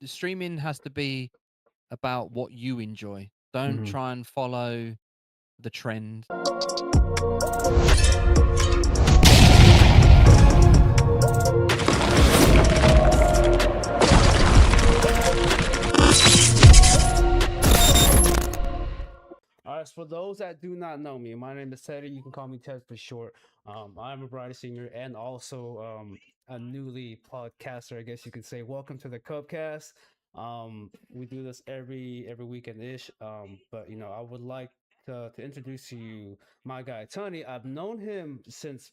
the streaming has to be about what you enjoy. Don't Hmm. try and follow the trend. All right, so for those that do not know me, my name is Teddy. You can call me Ted for short. I'm a variety singer and also a newly podcaster, I guess you could say. Welcome to the Cubcast. We do this every weekend ish. But I would like to introduce to you my guy Tunny. I've known him since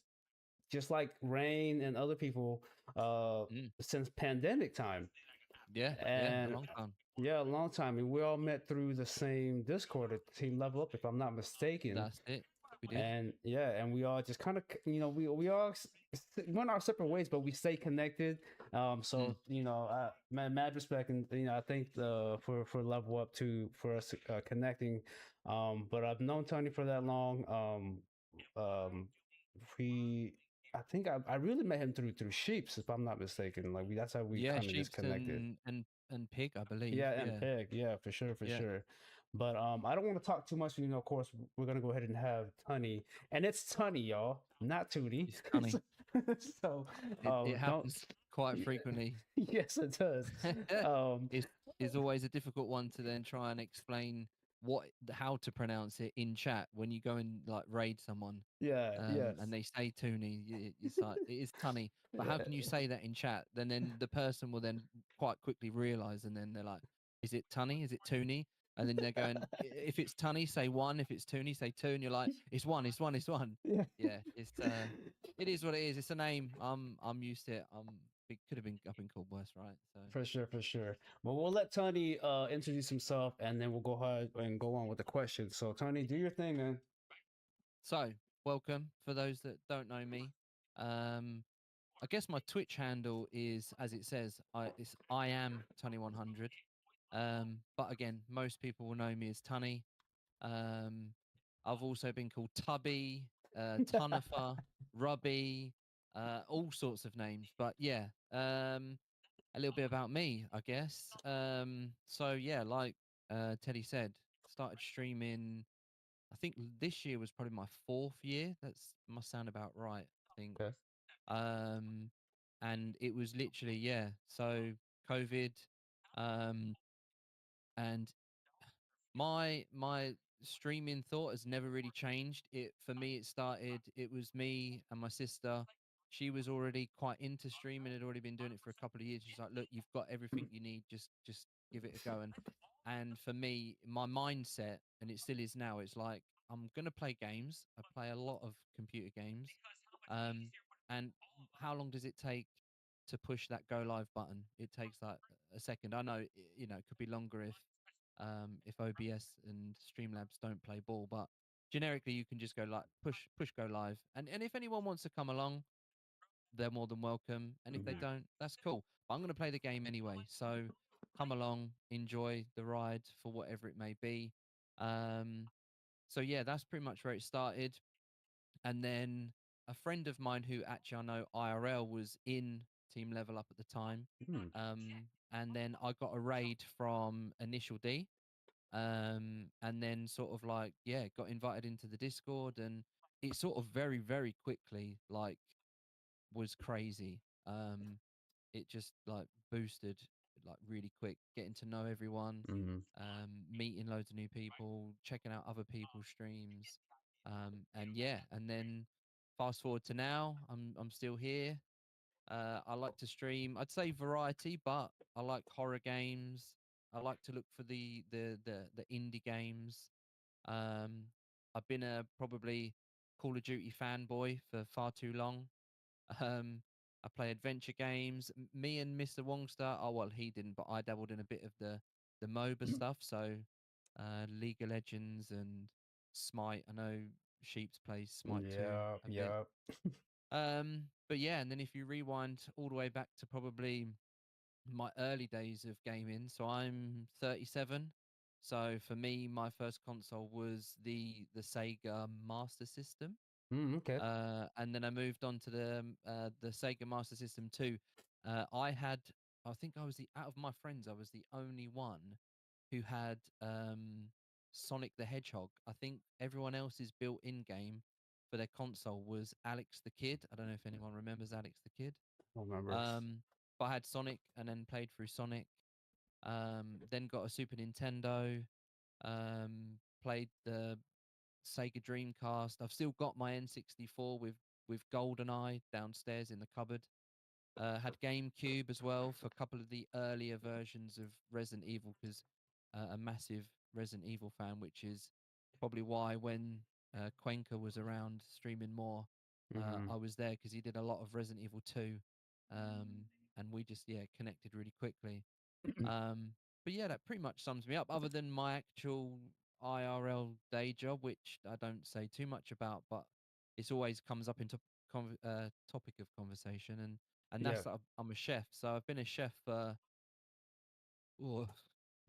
just like Rain and other people Mm. since pandemic time. Yeah, yeah, a And long time. yeah, a long time. And we all met through the same Discord at Team Level Up, if I'm not mistaken. That's it. We did. And yeah, and we all just kind of, we all went our separate ways, but we stay connected. Mm. So mad respect, and I think for Level Up too for us connecting. But I've known Tony for that long. We I think I really met him through Sheeps, if I'm not mistaken. Like that's how we Yeah, kind of just sheep's connected. and pig, I believe. Yeah, and Yeah, Peg. Yeah, for sure, for yeah. sure. But I don't want to talk too much. Of course, we're gonna go ahead and have Tunny, and it's Tunny, y'all, not Tootie. It's funny. So, It don't. happens quite frequently. Yes, it does. Um, It's always a difficult one to then try and explain how to pronounce it in chat when you go and like raid someone, yeah, yes, and they say Toonie. It's like it is Tunny, but how yeah, can you say that in chat? Then the person will then quite quickly realize, and then they're like, "Is it Tunny? Is it Toonie?" And then they're going, "If it's Tunny, say one. If it's Toonie, say two." And you're like, "It's one. It's one. It's one." yeah. Yeah, it is what it is. It's a name. I'm used to it. It could have been I've been called worse, right? So For sure, for sure. But we'll let Tony introduce himself, and then we'll go ahead and go on with the questions. So, Tony, do your thing, man. welcome for those that don't know me. Um, I guess my Twitch handle is as it says. I am Tunny 100. But again, most people will know me as Tunny. Um, I've also been called Tubby, Tunifer, Rubby, all sorts of names. But yeah, a little bit about me, I guess. So yeah, like Teddy said, started streaming. I think this year was probably my fourth year. That's must sound about right. I think. Okay. Um, and it was literally yeah. So COVID, um, and my streaming thought has never really changed. It for me, it started. It was me and my sister. She was already quite into streaming. Had already been doing it for a couple of years. She's like, "Look, you've got everything you need. Just give it a go." And for me, my mindset, and it still is now. It's like I'm gonna play games. I play a lot of computer games. Um, and how long does it take to push that go live button? It takes like a second. I know, it could be longer if OBS and Streamlabs don't play ball. But generically, you can just go like push go live, and if anyone wants to come along, they're more than welcome. And if they Hmm. don't, that's cool. But I'm going to play the game anyway, so come along, enjoy the ride for whatever it may be. Um, so yeah, that's pretty much where it started, and then a friend of mine who actually I know IRL was in Team Level Up at the time. Hmm. And then I got a raid from Initial D, and then sort of like yeah got invited into the Discord, and it sort of very very quickly like was crazy. It just like boosted like really quick, getting to know everyone, Hmm. meeting loads of new people, checking out other people's streams, and yeah, and then fast forward to now, I'm still here. I like to stream. I'd say variety, but I like horror games. I like to look for the indie games. Um, I've been a probably Call of Duty fanboy for far too long. Um, I play adventure games. Me and Mr. Wongstar. Oh well, he didn't, but I dabbled in a bit of the MOBA stuff. So, League of Legends and Smite. I know Sheeps plays Smite too Yeah, a bit. yeah. But yeah, and then if you rewind all the way back to probably my early days of gaming, so I'm 37. So for me, my first console was the Sega Master System, Okay. and then I moved on to the Sega Master System 2. I had I think I was the out of my friends, I was the only one who had Sonic the Hedgehog. I think everyone else's built-in game for their console was Alex the Kid. I don't know if anyone remembers Alex the Kid. I don't remember. But I had Sonic and then played through Sonic. Then got a Super Nintendo. Played the Sega Dreamcast. I've still got my N64 with GoldenEye downstairs in the cupboard. Had GameCube as well for a couple of the earlier versions of Resident Evil because a massive Resident Evil fan, which is probably why when Cuenca was around streaming more, Hmm. I was there because he did a lot of Resident Evil 2, and we just connected really quickly. Um, but yeah, that pretty much sums me up. Other than my actual IRL day job, which I don't say too much about, but it's always comes up into topic of conversation, and Yeah. that's that I'm a chef. So I've been a chef for oh,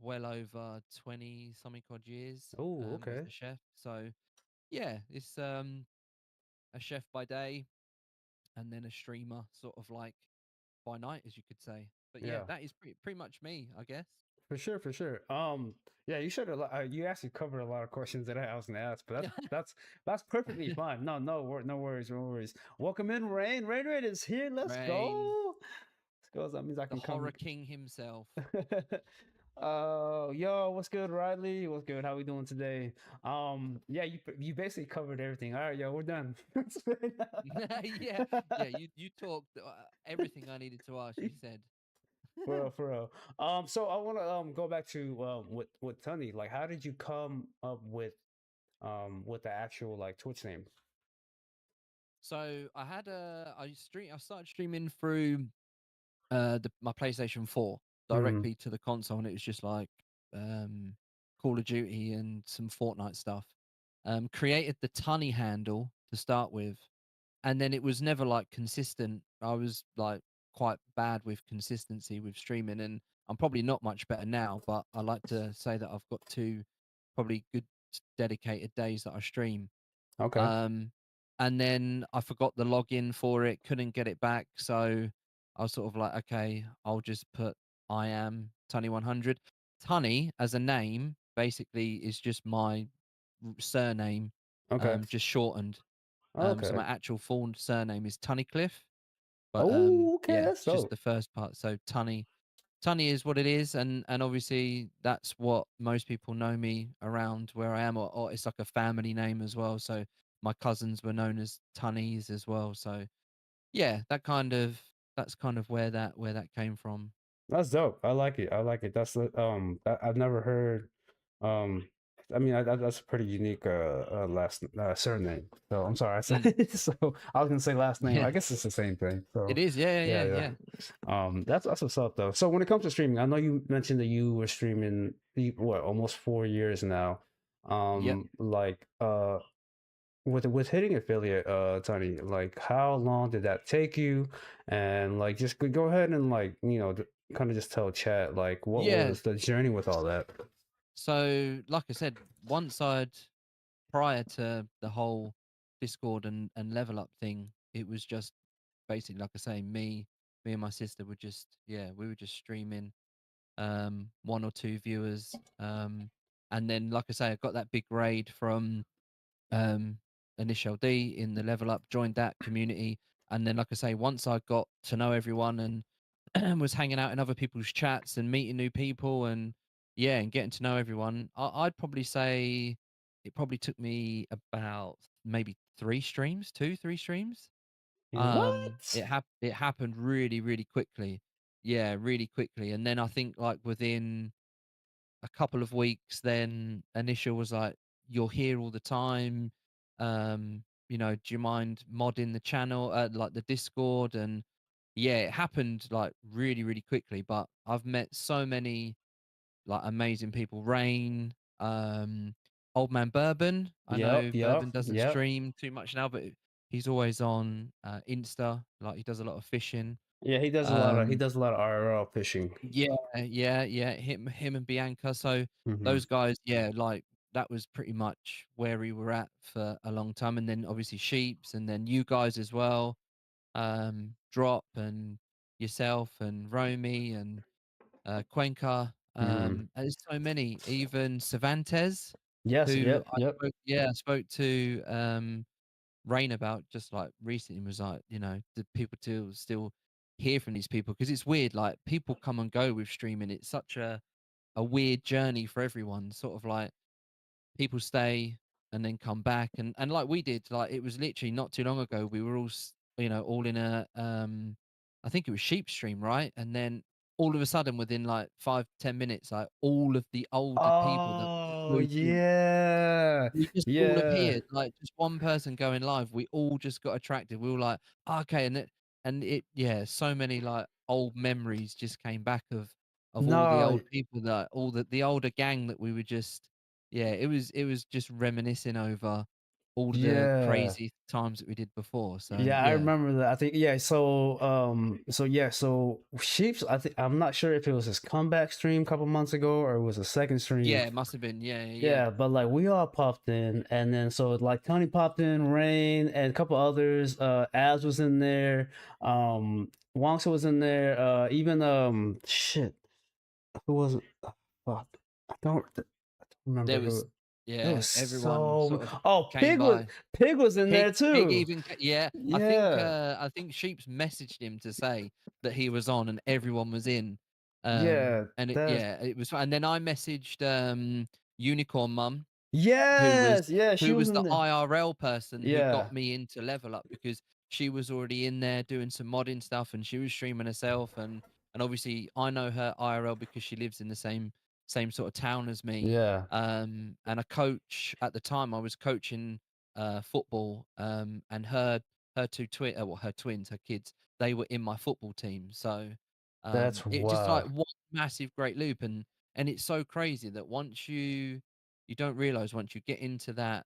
well over 20 something odd years Oh, as okay. a chef. So yeah, it's a chef by day and then a streamer sort of like by night, as you could say. But yeah, Yeah. that is pretty much me, I guess. For sure, for sure. Yeah, you should have. You actually covered a lot of questions that I was gonna ask, but that's perfectly fine. No, no worries, no worries. Welcome in, Rain. Rain is here. Let's Rain, go. Let's go. That means I the can horror come. king himself. Yo, what's good, Riley? What's good? How we doing today? Yeah, you basically covered everything. All right, yo, we're done. Yeah, yeah. You talked everything I needed to ask. You said. For real, for real. So I want to go back to with Tunny. Like, how did you come up with the actual like Twitch name? So I had I started streaming through my PlayStation 4 Hmm. directly to the console, and it was just like um Call of Duty and some Fortnite stuff. Created the Tunny handle to start with, and then it was never like consistent. I was like quite bad with consistency with streaming, and I'm probably not much better now, but I like to say that I've got two probably good dedicated days that I stream. Okay. Um, and then I forgot the login for it, couldn't get it back. So I was sort of like, okay, I'll just put I am Tunny 100. Tunny as a name basically is just my surname, Okay. just shortened. So Okay. my actual full surname is Tunnicliffe, but Oh, okay. yeah, That's just dope. the first part. So Tunny is what it is, and obviously that's what most people know me around where I am, or it's like a family name as well. So my cousins were known as Tunnies as well. So yeah, that's kind of where that came from. That's dope. I like it. I like it. I've never heard. Um, I mean, that's a pretty unique last surname. So I'm sorry I said Mm, it. So I was gonna say last name. I yeah, guess it's the same thing. it So is. Yeah, yeah, yeah, yeah. yeah, That's what's up though. So when it comes to streaming, I know you mentioned that you were streaming what almost 4 years now. yeah. Like with hitting affiliate, Tony, like how long did that take you? And like just go ahead and like kind of just tell chat like what Yeah. was the journey with all that? So like I said, once I'd prior to the whole Discord and level up thing, it was just basically like I say, me and my sister were just we were just streaming one or two viewers. And then like I say, I got that big raid from um Initial D in the level up, joined that community. And then like I say, once I got to know everyone and was hanging out in other people's chats and meeting new people and and getting to know everyone, I'd probably say it probably took me about maybe three streams. What? It happened really, really quickly. Yeah, really quickly. And then I think like within a couple of weeks, then Initial was like, "You're here all the time. Do you mind modding the channel, like the Discord?" And yeah, it happened like really, really quickly. But I've met so many like amazing people. Rain, Old Man Bourbon. I know Yep, yep, Bourbon doesn't yep. stream too much now, but he's always on Insta. Like he does a lot of fishing. Yeah, he Um, does a lot of IRL fishing. yeah. Him and Bianca. So Hmm. those guys, yeah, like that was pretty much where we were at for a long time. And then obviously Sheeps, and then you guys as well. Drop and yourself and Romy and Cuenca. Hmm. And there's so many, even Cervantes, Yes. who Yep. Yep. I spoke to Rain about just like recently. Was like, the people still hear from these people because it's weird. Like people come and go with streaming. It's such a weird journey for everyone. Sort of like people stay and then come back and like we did. Like it was literally not too long ago. We were all all in a I think it was sheep stream, right? And then all of a sudden, within like 5-10 minutes, like all of the older people that Oh go through yeah. we just all Yeah. appeared, like, just one person going live, we all just got attracted. We were like, "Oh, okay," and it yeah, so many, like, old memories just came back of all the No. old people that all the older gang that we were just yeah, it was just reminiscing over all the Yeah. crazy times that we did before, so, Yeah, I yeah. remember that. I think yeah. So Sheeps. I think I'm not sure if it was his comeback stream a couple months ago or it was a second stream. Yeah, it must have been, yeah, yeah, yeah. Yeah, but like we all popped in, and then so like Tony popped in, Rain, and a couple others. Abs was in there. Wongsa was in there. Even shit, who was it? Fuck, I don't remember There was who. It yeah, was everyone so. sort of Oh, came by. Pig was in there Pig too. even ca yeah, Yeah, I think Sheeps messaged him to say that he was on and everyone was in, yeah. and That's it was and then I messaged, Unicorn Mum, who was yes, yeah. She who was was in the there. IRL person who Yeah, got me into Level Up because she was already in there doing some modding stuff and she was streaming herself and obviously I know her IRL because she lives in the same sort of town as me. yeah. And a coach at the time I was coaching football and her her twins, her kids, they were in my football team. So That's it just like wow. one massive great loop and it's so crazy that once you don't realize once you get into that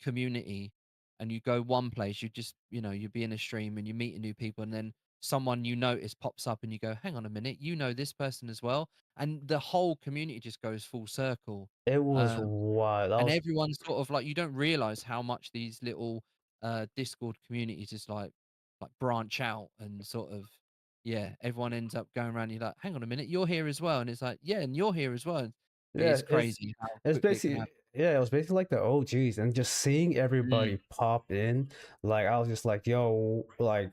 community and you go one place, you just, you be in a stream and you're meeting new people, and then someone you notice pops up and you go, hang on a minute, you know this person as well. And the whole community just goes full circle. It was Um, wild. That and was everyone's sort of like, you don't realize how much these little Discord communities just like branch out and sort of, yeah, everyone ends up going around. You're like, hang on a minute, you're here as well. And it's like, yeah, and you're here as well. But yeah. it's crazy how It's quickly it can basically happen. yeah. It was basically like the OGs, and just seeing Mm. everybody pop in, like I was just like, yo, like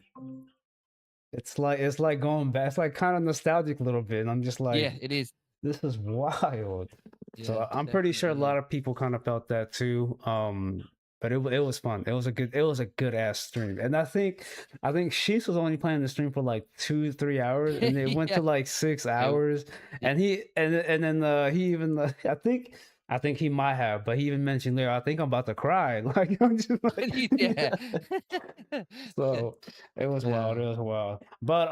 it's like going back. It's like kind of nostalgic a little bit. And I'm just like, Yeah, it is. this is wild. Yeah, So I'm pretty sure a definitely lot is. of people kind of felt that too. But it was fun. It was a good ass stream. And I think Sheets was only playing the stream for like 2 3 hours, and it went Yeah, to like six it hours. yeah, And then he even I think he might have, but he even mentioned there. I think I'm about to cry. Like I'm just like yeah. so it was wild. Yeah. It was wild. But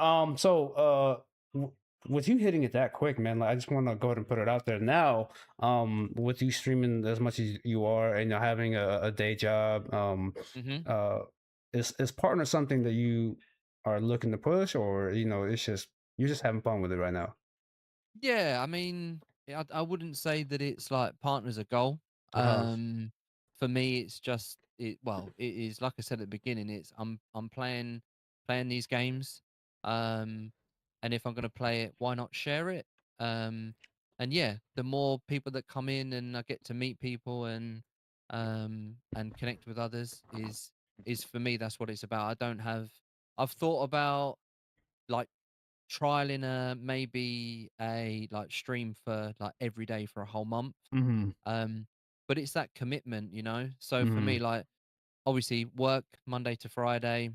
with you hitting it that quick, man, like I just want to go ahead and put it out there now. With you streaming as much as you are, and you're having a day job, Mhm. uh, is partner something that you are looking to push, or it's just you're just having fun with it right now? Yeah, I mean, I wouldn't say that it's like partner's a goal. Uh huh. For me, it's just well, it is like I said at the beginning, it's I'm playing these games. Um, and if I'm gonna play it, why not share it? Um, and yeah, the more people that come in and I get to meet people and connect with others is for me that's what it's about. I've thought about like trialing maybe a like stream for like every day for a whole month. Mm-hmm. Um, but it's that commitment, you know. So for Mm-hmm. me, like obviously work Monday to Friday.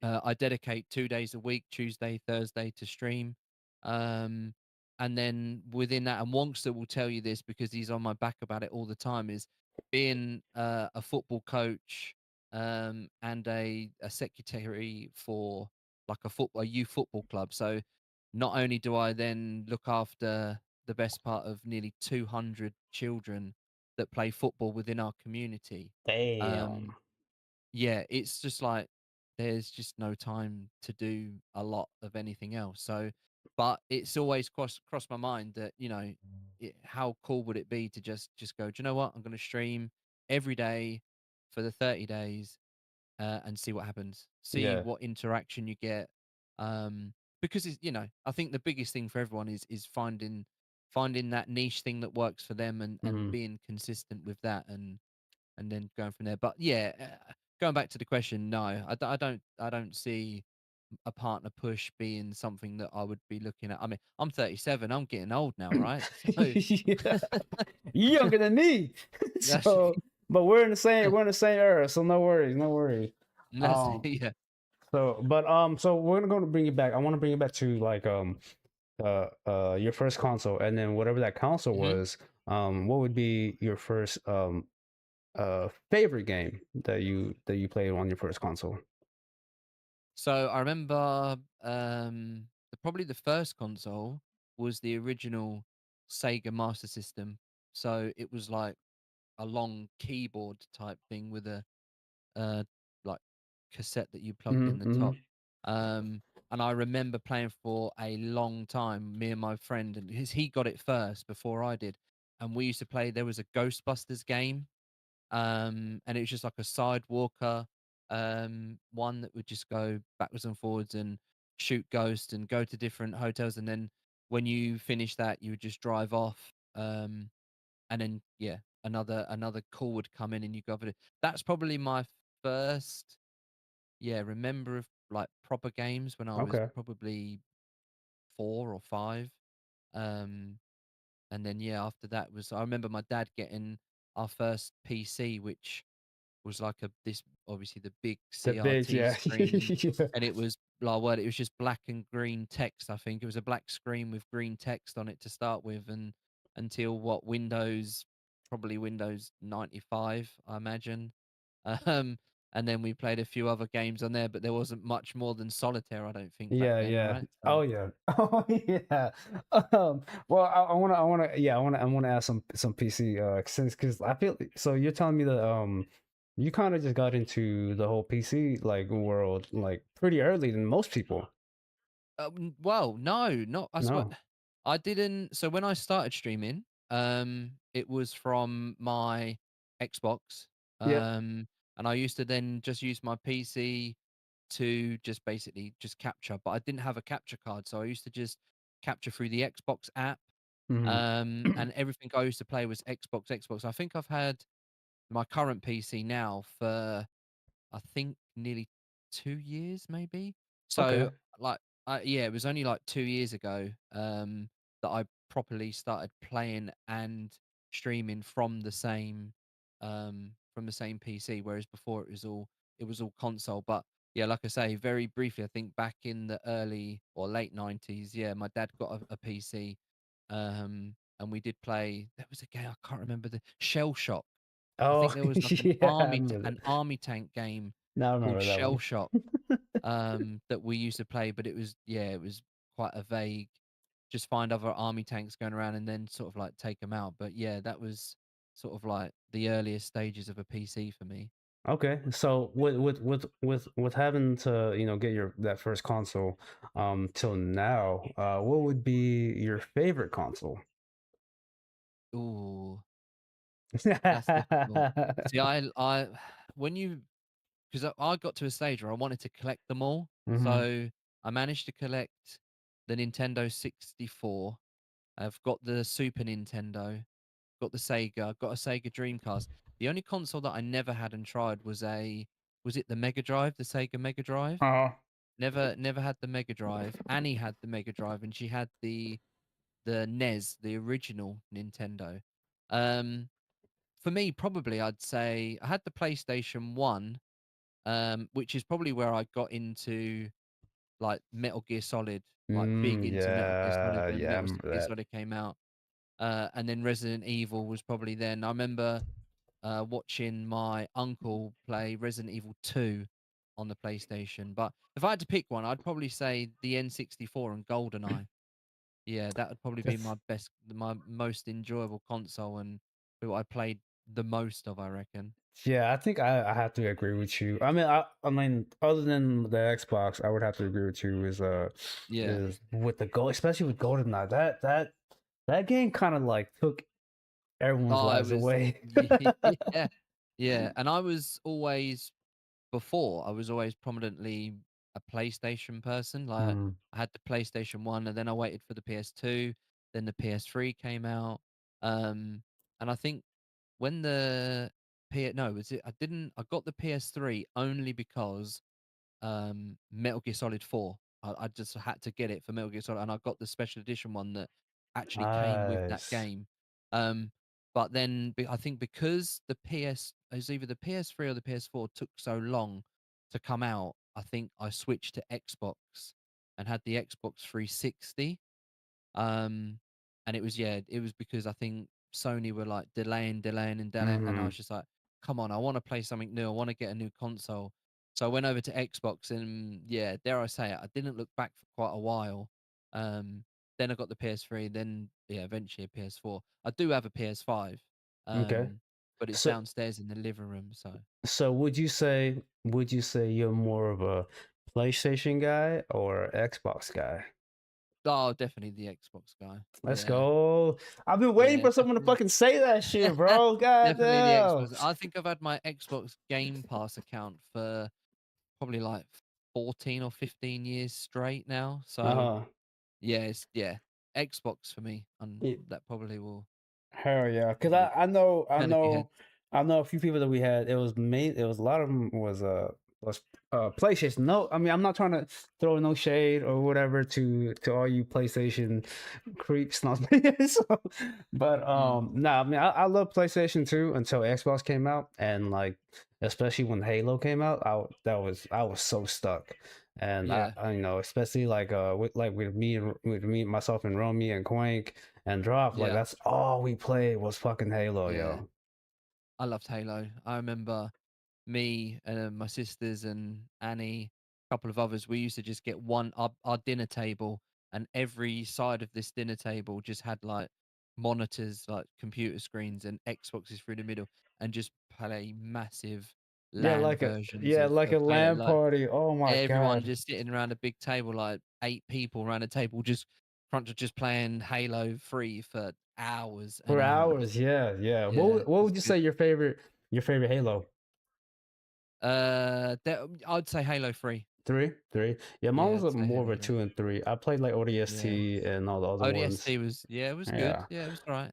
I dedicate 2 days a week, Tuesday, Thursday, to stream. Um, and then within that, and Wonkster will tell you this because he's on my back about it all the time, is being a football coach and a secretary for like a youth football club. So not only do I then look after the best part of nearly 200 children that play football within our community, Damn. um, yeah, it's just like there's just no time to do a lot of anything else. So, but it's always crossed my mind that how cool would it be to just go? Do you know what? I'm going to stream every day for the 30 days and see what happens. See Yeah. what interaction you get. Because it's, I think the biggest thing for everyone is finding that niche thing that works for them and Mhm. being consistent with that and then going from there. But yeah, going back to the question, no, I don't see a partner push being something that I would be looking at. I mean, I'm 37, I'm getting old now, right? So Yeah. You younger than me. that's So, but we're in the same era, so no worries, no worries. that's Um, yeah. so we're gonna bring it back. I want to bring it back to like your first console, and then whatever that console Mhm. was, what would be your first favorite game that you played on your first console? So I remember probably the first console was the original Sega Master System. So it was like a long keyboard type thing with a uh like cassette that you plugged in Hmm. the Hmm. top. Um and I remember playing for a long time, me and my friend, and he got it first before I did. And we used to play, there was a Ghostbusters game, and it was just like a sidewalker, one that would just go backwards and forwards and shoot ghosts and go to different hotels, and then when you finish that, you would just drive off, and then yeah, another call would come in and you go over it. That's probably my first, yeah, remember of like proper games when I was Okay. probably 4 or 5, um, and then yeah, after that was I remember my dad getting our first PC, which was like a this obviously the big The big, CRT yeah. screen, Yeah. and it was like what it was just black and green text. I think it was a black screen with green text on it to start with, and until what probably Windows 95, I imagine. Um, and then we played a few other games on there, but there wasn't much more than solitaire, I don't think, back Yeah, then, yeah. right? So, Oh yeah. Oh yeah. Well, I wanna ask some PC since because I feel so you're telling me that you kind of just got into the whole PC like world like pretty early than most people. well, no, not I swear, No. I didn't. So when I started streaming, it was from my Xbox, Yep. um, and I used to then just use my PC to just basically just capture, but I didn't have a capture card, so I used to just capture through the Xbox app, Hmm. and everything I used to play was Xbox. I think I've had my current PC now for I think nearly 2 years, maybe? So, Okay. like, yeah, it was only, like, 2 years ago, that I properly started playing and streaming from the same PC, whereas before it was all console. But, yeah, like I say, very briefly, I think back in the early or late '90s, yeah, my dad got a PC, and we did play, there was a game, I can't remember, the Shell Shock. I Oh think there was like yeah, I remember an that. army tank game Now I called remember that Shell one. Shock, that we used to play, but it was quite a vague, just find other army tanks going around and then sort of like take them out. But yeah, that was sort of like the earliest stages of a PC for me. Okay, so with having to get your that first console till now, what would be your favorite console? Ooh, that's difficult. See, I when you 'cause I got to a stage where I wanted to collect them all, Hmm. so I managed to collect the Nintendo 64. I've got the Super Nintendo, got the Sega, got a Sega Dreamcast. The only console that I never had and tried was it the Mega Drive, the Sega Mega Drive? Uh, Never had the Mega Drive. Annie had the Mega Drive, and she had the NES, the original Nintendo. Um, for me, probably I'd say I had the PlayStation 1, which is probably where I got into, like, Metal Gear Solid, like, big into Metal Gear Solid yeah, when yeah, I Metal remember Gear that. Solid came out. And then Resident Evil was probably then. I remember, watching my uncle play Resident Evil 2 on the PlayStation, but if I had to pick one, I'd probably say the N64 and GoldenEye. Yeah, that would probably be That's my most enjoyable console and who I played the most of, I reckon. Yeah, I think I have to agree with you. I mean, other than the Xbox, I would have to agree with you. Yeah. Is with the gold, especially with GoldenEye. That game kind of like took everyone's Oh, I lives was away. yeah, yeah, and I was always prominently a PlayStation person. Like Mm. I had the PlayStation 1 and then I waited for the PS2, then the PS3 came out. Um and I think when the P no, was it I didn't I got the PS3 only because Metal Gear Solid 4. I just had to get it for Metal Gear Solid, and I got the special edition one that actually came with that Nice. game. Um, but then I think because the PS it was either the PS3 or the PS4 took so long to come out, I think I switched to Xbox and had the Xbox 360. Um, and it was yeah, it was because I think Sony were like delaying and delaying, and I Hmm. was just like, come on, I want to play something new. I want to get a new console. So I went over to Xbox, and yeah, dare I say it, I didn't look back for quite a while. Um, then I got the PS3, then yeah, eventually a PS4. I do have a PS5, Okay. but it's So downstairs in the living room. So so would you say you're more of a PlayStation guy or Xbox guy? oh, definitely the Xbox guy. Let's Yeah, go. I've been waiting yeah, for someone to definitely. fucking say that shit, bro. God Definitely the damn. Xbox. I think I've had my Xbox Game Pass account for probably like 14 or 15 years straight now. So Uh-huh. yeah, it's yeah, Xbox for me, and that probably will Hell yeah, because probably I know I turn a few heads. know I know a few people that we had. It was a lot of them was PlayStation. No, I mean I'm not trying to throw no shade or whatever to all you PlayStation creeps. Not so, but Mm, nah, I mean I love PlayStation too until Xbox came out and like especially when Halo came out, I was so stuck. And yeah, especially like with me myself and Romy and Quank and Drop, like yeah, that's all we played was fucking Halo, yeah. yo. I loved Halo. I remember me and my sisters and Annie, a couple of others, we used to just get our dinner table, and every side of this dinner table just had like monitors, like computer screens, and Xboxes through the middle, and just play massive Yeah, LAN versions like a of Halo. LAN Like party. Oh my everyone god. just sitting around a big table, like 8 people around a table, just front of just playing Halo 3 for hours and For hours. hours, yeah, yeah. Yeah, What it's would you good. say your favorite Halo? I'd say Halo 3. Three? Yeah, mine Yeah, was I'd say more of Halo a 3. two and three. I played like Yeah. ODST and all the other ones. ODST was yeah, it was good. Yeah. Yeah, it was alright.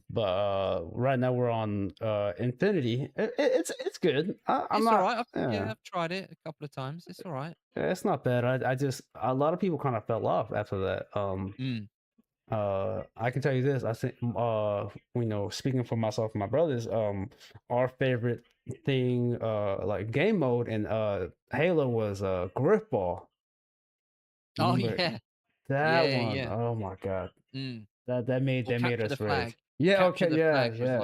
But right now we're on Infinity. It's good. I'm It's not. alright. Yeah, I've tried it a couple of times. It's alright. it's not bad. I just a lot of people kind of fell off after that. Mm. I can tell you this. I think, speaking for myself and my brothers, our favorite thing, like game mode in Halo was Griff Ball. Oh, Remember yeah. that Yeah, one? yeah. Oh my god, Mm. that made Or that made Capture the us rage. Flag. Yeah. Capture Okay. the Yeah. Flag was Yeah.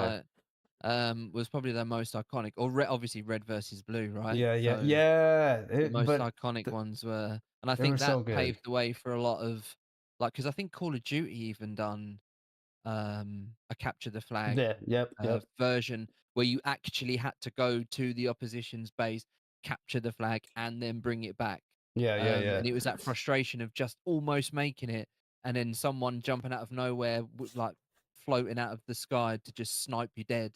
like, was probably the most iconic, or obviously Red versus Blue, right? Yeah. Yeah. So Yeah. the most But iconic ones were, and I they were think that so good. paved the way for a lot of, like, because I think Call of Duty even done a capture the flag Yeah. Yep. Yep. version where you actually had to go to the opposition's base, capture the flag, and then bring it back. Yeah. Yeah. Yeah. And it was that frustration of just almost making it, and then someone jumping out of nowhere, like floating out of the sky to just snipe you dead.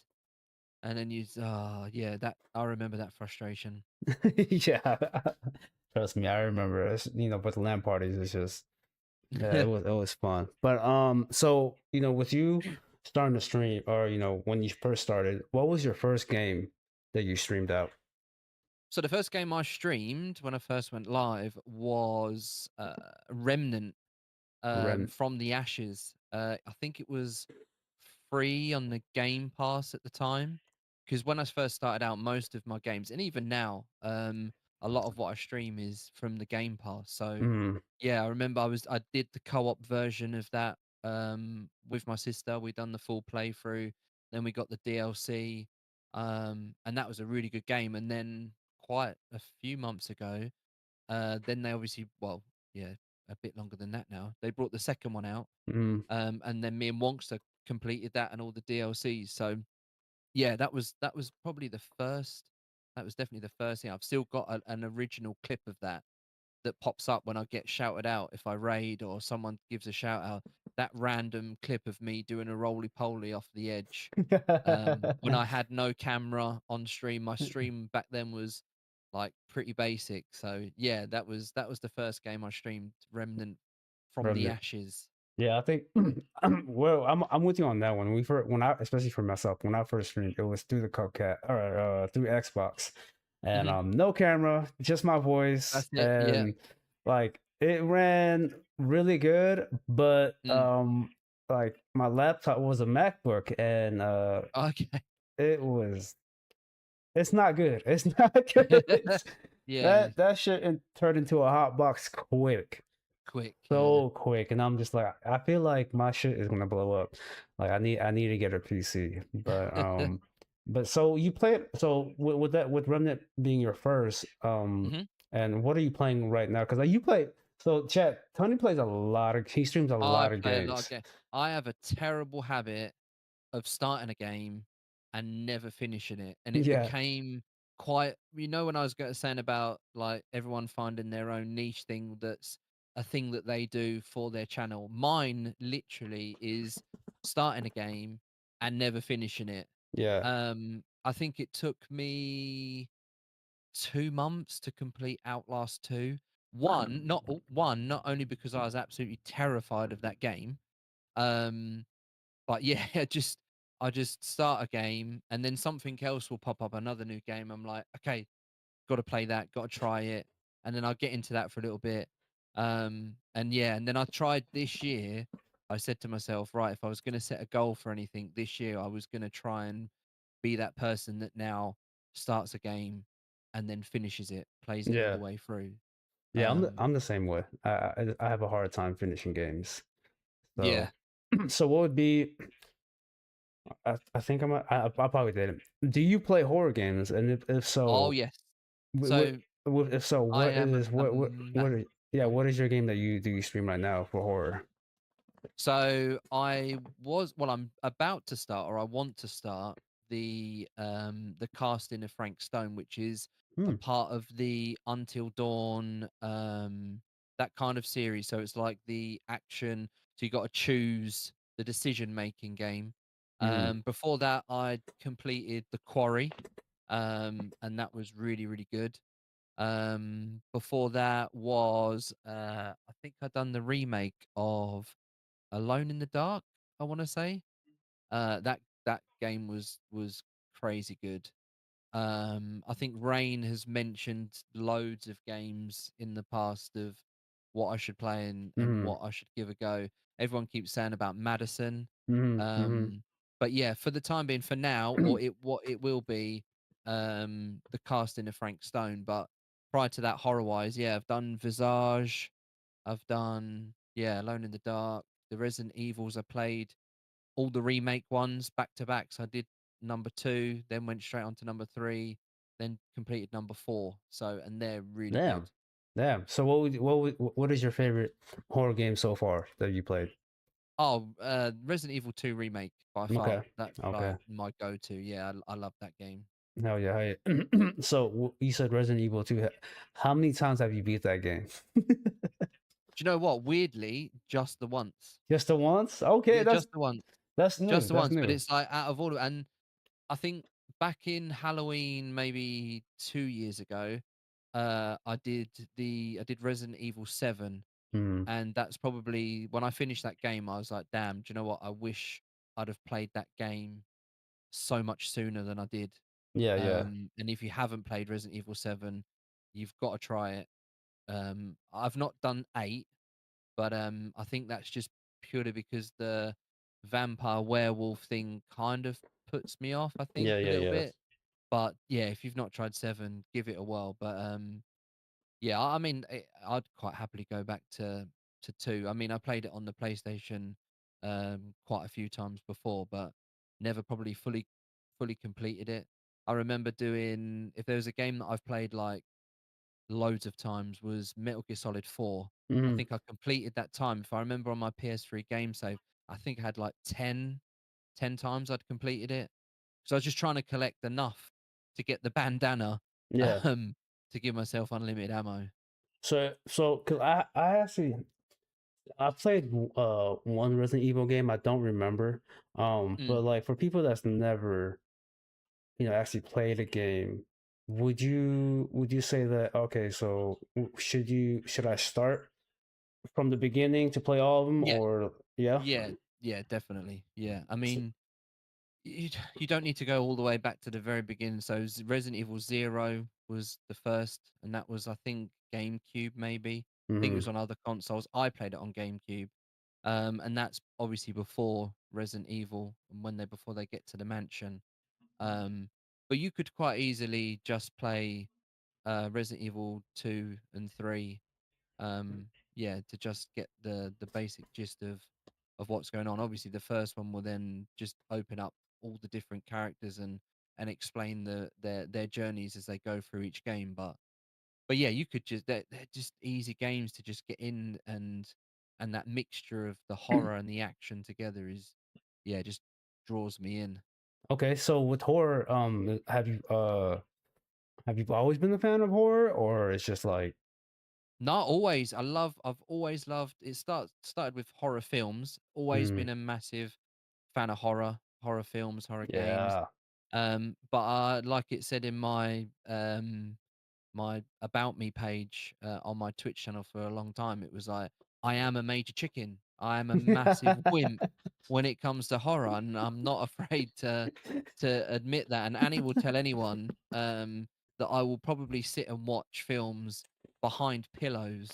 And then yeah, that I remember that frustration. Yeah. Trust me, I remember. With the LAN parties, it's just yeah, it was fun. But so with you starting to stream, or when you first started, what was your first game that you streamed out? So the first game I streamed when I first went live was Remnant, Rem. from the Ashes. I think it was free on the Game Pass at the time. Because when I first started out, most of my games, and even now, a lot of what I stream is from the Game Pass. So Mm, yeah, I remember I did the co-op version of that with my sister. We done the full playthrough, then we got the DLC, and that was a really good game. And then quite a few months ago, then they obviously, well, yeah, a bit longer than that now. They brought the second one out, mm. and then me and Wonkster completed that and all the DLCs. So yeah, that was probably the first. That was definitely the first thing. I've still got an original clip of that pops up when I get shouted out if I raid or someone gives a shout out. That random clip of me doing a roly poly off the edge. When I had no camera on stream, my stream back then was like pretty basic. So yeah, that was the first game I streamed, Remnant from the Remnant. Ashes. Yeah, I think well, I'm with you on that one. We first when I especially for myself when I first streamed, it was through the Cupcat or through Xbox, and Hmm. no camera, just my voice, That's it. Yeah. and like it ran really good, but Mm. like my laptop was a MacBook, and Okay. it was it's not good. It's not good. It's, Yeah. that shit turned into a hot box quick. Quick. Yeah. So quick, and I'm just like, I feel like my shit is gonna blow up. Like I need to get a PC, but so you played so with that with Remnant being your first, Hmm. and what are you playing right now? Because like you play so chat. Tony plays a lot of he streams a I lot of play a lot of games. games. I have a terrible habit of starting a game and never finishing it. And it Yeah, became quite, when I was saying about like everyone finding their own niche thing that's a thing that they do for their channel. Mine literally is starting a game and never finishing it. yeah. I think it took me 2 months to complete Outlast 2. One, not only because I was absolutely terrified of that game, um, but yeah, I just start a game and then something else will pop up, another new game. I'm like, okay, got to play that, got to try it, and then I'll get into that for a little bit. And yeah, and then I tried this year. I said to myself, right, if I was going to set a goal for anything this year, I was going to try and be that person that now starts a game and then finishes it, plays it all the Yeah, way through. yeah. Um, I'm the same way. I have a hard time finishing games. So yeah. so what would be I think I probably did. Do you play horror games? And if Oh so, yes. what, So if so, I what am is a what massive. are, yeah, what is your game that you stream right now for horror? So I'm about to start, or I want to start the casting of Frank Stone, which is a Hmm. part of the Until Dawn that kind of series. So it's like the action. So you got to choose the decision making game. Hmm. Before that, I completed The Quarry, and that was really really good. Before that was I think I'd done the remake of Alone in the Dark, I wanna say. That game was crazy good. I think Rain has mentioned loads of games in the past of what I should play and Hmm. what I should give a go. Everyone keeps saying about Madison. Hmm. Hmm. Um, but yeah, for the time being, for now, what it will be, the casting of Frank Stone. But prior to that, horror wise, yeah, I've done Visage, I've done, yeah, Alone in the Dark, the Resident Evils. I played all the remake ones back to back. So I did number two, then went straight on to number three, then completed number four. So, and they're really good. Damn, damn. So what is your favorite horror game so far that you played? Oh, Resident Evil 2 remake by Okay, far. That's okay. like my go-to. Yeah, I love that game. Hell yeah, hell yeah. So you said Resident Evil 2. How many times have you beat that game? Do you know what? Weirdly, just the once. Just the once? Okay, Yeah, just the once. that's Just new. the That's once. But new. it's like out of all of, and I think back in Halloween, maybe 2 years ago, I did Resident Evil 7, Hmm. and that's probably when I finished that game. I was like, damn, do you know what? I wish I'd have played that game so much sooner than I did. Yeah, yeah. And if you haven't played Resident Evil 7, you've got to try it. I've not done 8, but I think that's just purely because the vampire werewolf thing kind of puts me off, I think, Yeah, a yeah, little yeah. bit. But yeah, if you've not tried 7, give it a whirl. But yeah, I mean, I'd quite happily go back to 2. I mean, I played it on the PlayStation quite a few times before, but never probably fully completed it. I remember doing, if there was a game that I've played like loads of times, was Metal Gear Solid 4. I Hmm. think I completed that time. If I remember on my PS3 game save, I think I had like 10 times I'd completed it. So I was just trying to collect enough to get the bandana, Yeah. um, to give myself unlimited ammo. Cause I actually I played one Resident Evil game. I don't remember. Mm, But like for people that's never actually played a game, would you say that okay? So should I start from the beginning to play all of them, Yeah, or yeah? yeah, yeah, definitely. Yeah, I S- mean, you don't need to go all the way back to the very beginning. So Resident Evil Zero was the first, and that was, I think, GameCube maybe. I think it mhm. was on other consoles. I played it on GameCube, and that's obviously before Resident Evil and when they before they get to the mansion. Um, but you could quite easily just play Resident Evil 2 and 3, um, yeah, to just get the basic gist of what's going on. Obviously, the first one will then just open up all the different characters and explain their journeys as they go through each game. But yeah, you could just they're just easy games to just get in, and that mixture of the horror and the action together is, yeah, just draws me in. Okay, so with horror, have you always been a fan of horror, or it's just like, Not always. I've always loved it. Started with horror films. Always mm, been a massive fan of horror films, horror games. yeah, But like it said in my about me page on my Twitch channel for a long time, it was like, I am a major chicken. I am a massive wimp when it comes to horror, and I'm not afraid to admit that. And Annie will tell anyone that I will probably sit and watch films behind pillows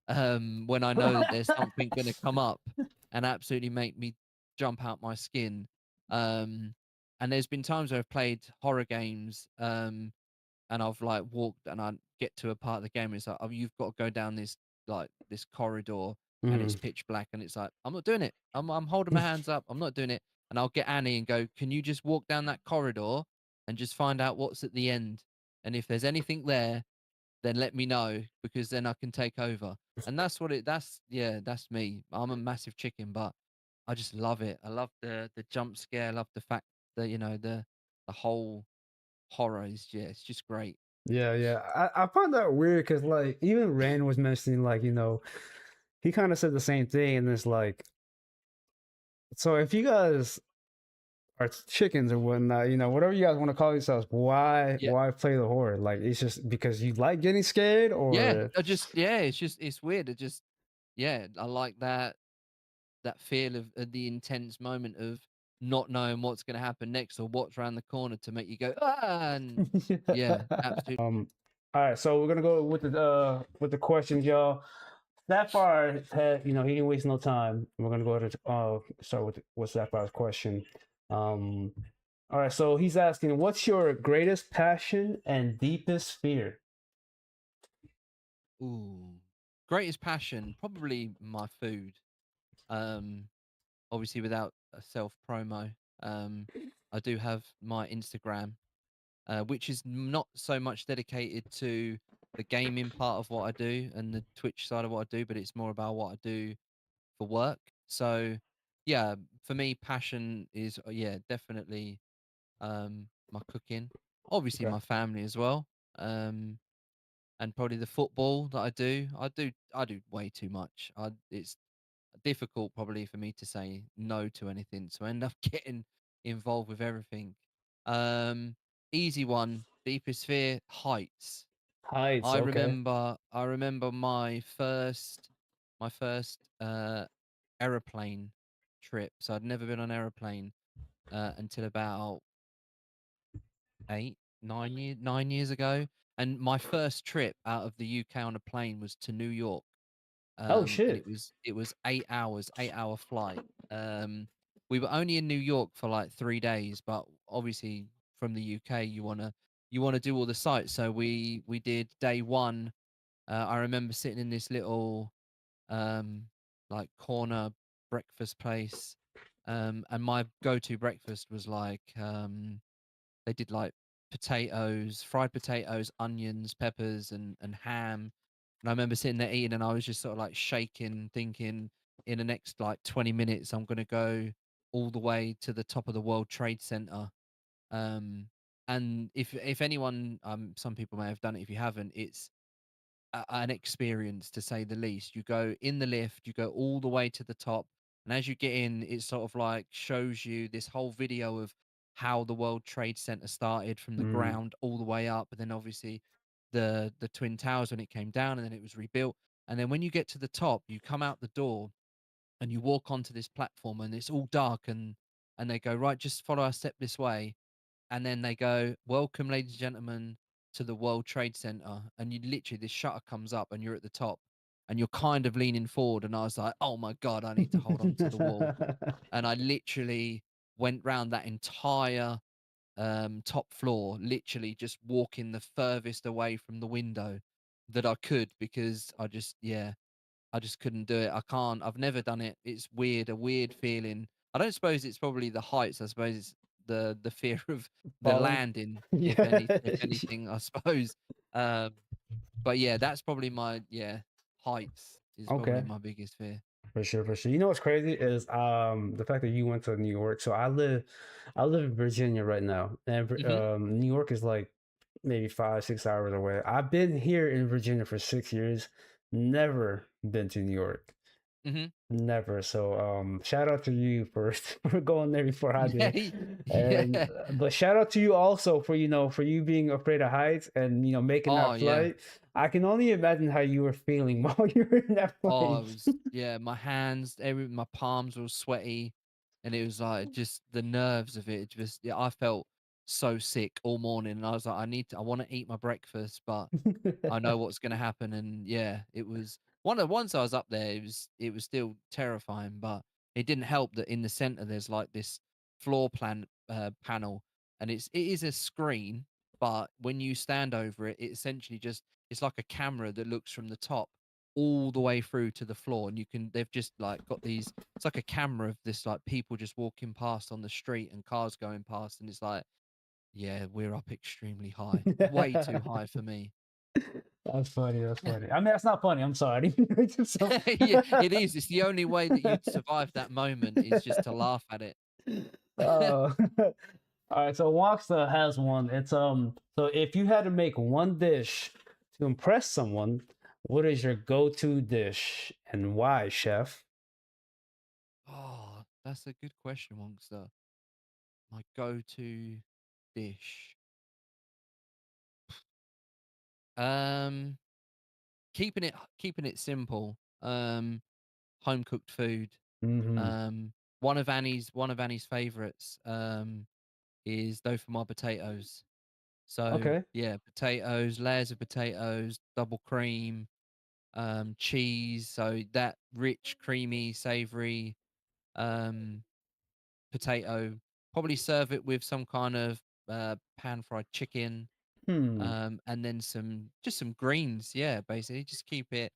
when I know that there's something going to come up and absolutely make me jump out my skin. Um, and there's been times where I've played horror games, and I've like walked and I get to a part of the game. And it's like, oh, you've got to go down this corridor, and mm. it's pitch black, and it's like, I'm not doing it. I'm holding my hands up. I'm not doing it. And I'll get Annie and go, can you just walk down that corridor and just find out what's at the end? And if there's anything there, then let me know, because then I can take over. And that's yeah, that's me. I'm a massive chicken, but I just love it. I love the jump scare. I love the fact that, the whole horror is, yeah, it's just great. Yeah, yeah. I find that weird because like even Rand was mentioning like he kind of said the same thing, and it's like so if you guys are chickens or whatnot, whatever you guys want to call yourselves, why Yeah. why play the horror? Like it's just because you like getting scared, Yeah, or I just yeah, it's weird. It just yeah, I like that feel of the intense moment of not knowing what's gonna happen next or what's around the corner to make you go, "Ah!" And yeah, absolutely. all right, so we're gonna go with the questions, y'all. Sapphire had, he didn't waste no time. We're gonna go to start with Sapphire's question. Um, all right, so he's asking, what's your greatest passion and deepest fear? Ooh. Greatest passion, probably my food. Um, Obviously without a self promo. Um, I do have my Instagram, which is not so much dedicated to the gaming part of what I do and the Twitch side of what I do, but it's more about what I do for work. So, yeah, for me, passion is, yeah, definitely my cooking, obviously Okay. my family as well, and probably the football that I do. I do way too much. It's difficult probably for me to say no to anything, so I end up getting involved with everything. Um, Easy one, deepest fear, heights. Heights, I okay. remember I remember my first aeroplane trip. So I'd never been on an aeroplane until about 9 years ago. And my first trip out of the UK on a plane was to New York. Oh And shit. it was 8 hours, 8-hour flight. We were only in New York for like 3 days, but obviously from the UK, you wanna do all the sites. So we did day one. I remember sitting in this little um like corner breakfast place, and my go-to breakfast was like they did like potatoes, fried potatoes, onions, peppers, and ham. And I remember sitting there eating, and I was just sort of like shaking, thinking, in the next like 20 minutes, I'm gonna go all the way to the top of the World Trade Center. Um, and if anyone, some people may have done it. If you haven't, it's an experience to say the least. You go in the lift, you go all the way to the top, and as you get in, it sort of like shows you this whole video of how the World Trade Center started from the Mm. ground all the way up, and then obviously the Twin Towers when it came down, and then it was rebuilt. And then when you get to the top, you come out the door and you walk onto this platform, and it's all dark, and they go, right, just follow our step this way, and then they go, "Welcome, ladies and gentlemen, to the World Trade Center." And you literally, this shutter comes up, and you're at the top, and you're kind of leaning forward. And I was like, "Oh my god, I need to hold on to the wall." And I literally went round that entire top floor, literally just walking the furthest away from the window that I could, because yeah, I just couldn't do it. I can't. I've never done it. It's weird, a weird feeling. I don't suppose it's probably the heights. I suppose it's the fear of the Falling. landing, Yeah. if anything, I suppose. Um, but yeah, that's probably my, yeah, heights is probably Okay. my biggest fear. For sure, for sure. You know what's crazy is the fact that you went to New York. So I live in Virginia right now, and Mhm. New York is like maybe 5, 6 hours away. I've been here in Virginia for 6 years, never been to New York. Mhm. Never. So shout out to you for for going there before I Yeah. did. And Yeah. but shout out to you also for for you being afraid of heights and making Oh that yeah. flight. I can only imagine how you were feeling while you were in that Oh, plane. it was, yeah, my hands, my palms were all sweaty, and it was like just the nerves of it. Just, yeah, I felt so sick all morning, and I was like, I want to eat my breakfast, but I know what's gonna happen. And yeah, it was once I was up there, it was still terrifying, but it didn't help that in the center there's like this floor plan panel, and it is a screen, but when you stand over it, it essentially just, it's like a camera that looks from the top all the way through to the floor, and they've just like got these, it's like a camera of this, like people just walking past on the street and cars going past, and it's like, yeah, we're up extremely high, way too high for me. That's funny. That's funny. I mean, that's not funny. I'm sorry. I didn't mean to make so. Yeah, it is. It's the only way that you'd survive that moment is just to laugh at it. uh, all right. So Woksta has one. It's So if you had to make one dish to impress someone, what is your go-to dish and why, chef? Oh, that's a good question, Wongster. My go-to dish. Um, keeping it simple. Home cooked food. Mm-hmm. Um, one of Annie's favorites is Dauphinoise potatoes. So Okay. yeah, potatoes, layers of potatoes, double cream, cheese. So that rich, creamy, savory um, potato. Probably serve it with some kind of pan fried chicken, Hmm. and then some greens. Yeah, basically, just keep it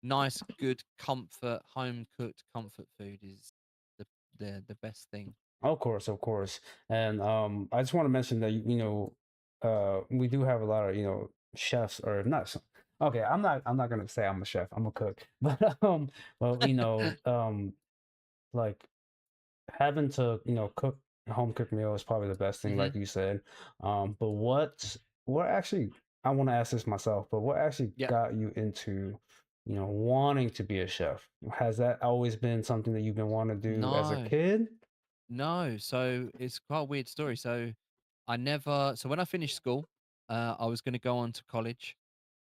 nice, good comfort, home cooked comfort food is the the best thing. Of course, of course. And I just want to mention that we do have a lot of chefs or not. Okay, I'm not gonna say I'm a chef. I'm a cook, but well, like having to cook a home cooked meal is probably the best thing, Hmm. like you said. But what actually, I want to ask this myself, but what actually Yeah. got you into wanting to be a chef? Has that always been something that you've been wanting to do as a No, kid? no. So it's quite a weird story. So when I finished school, I was going to go on to college.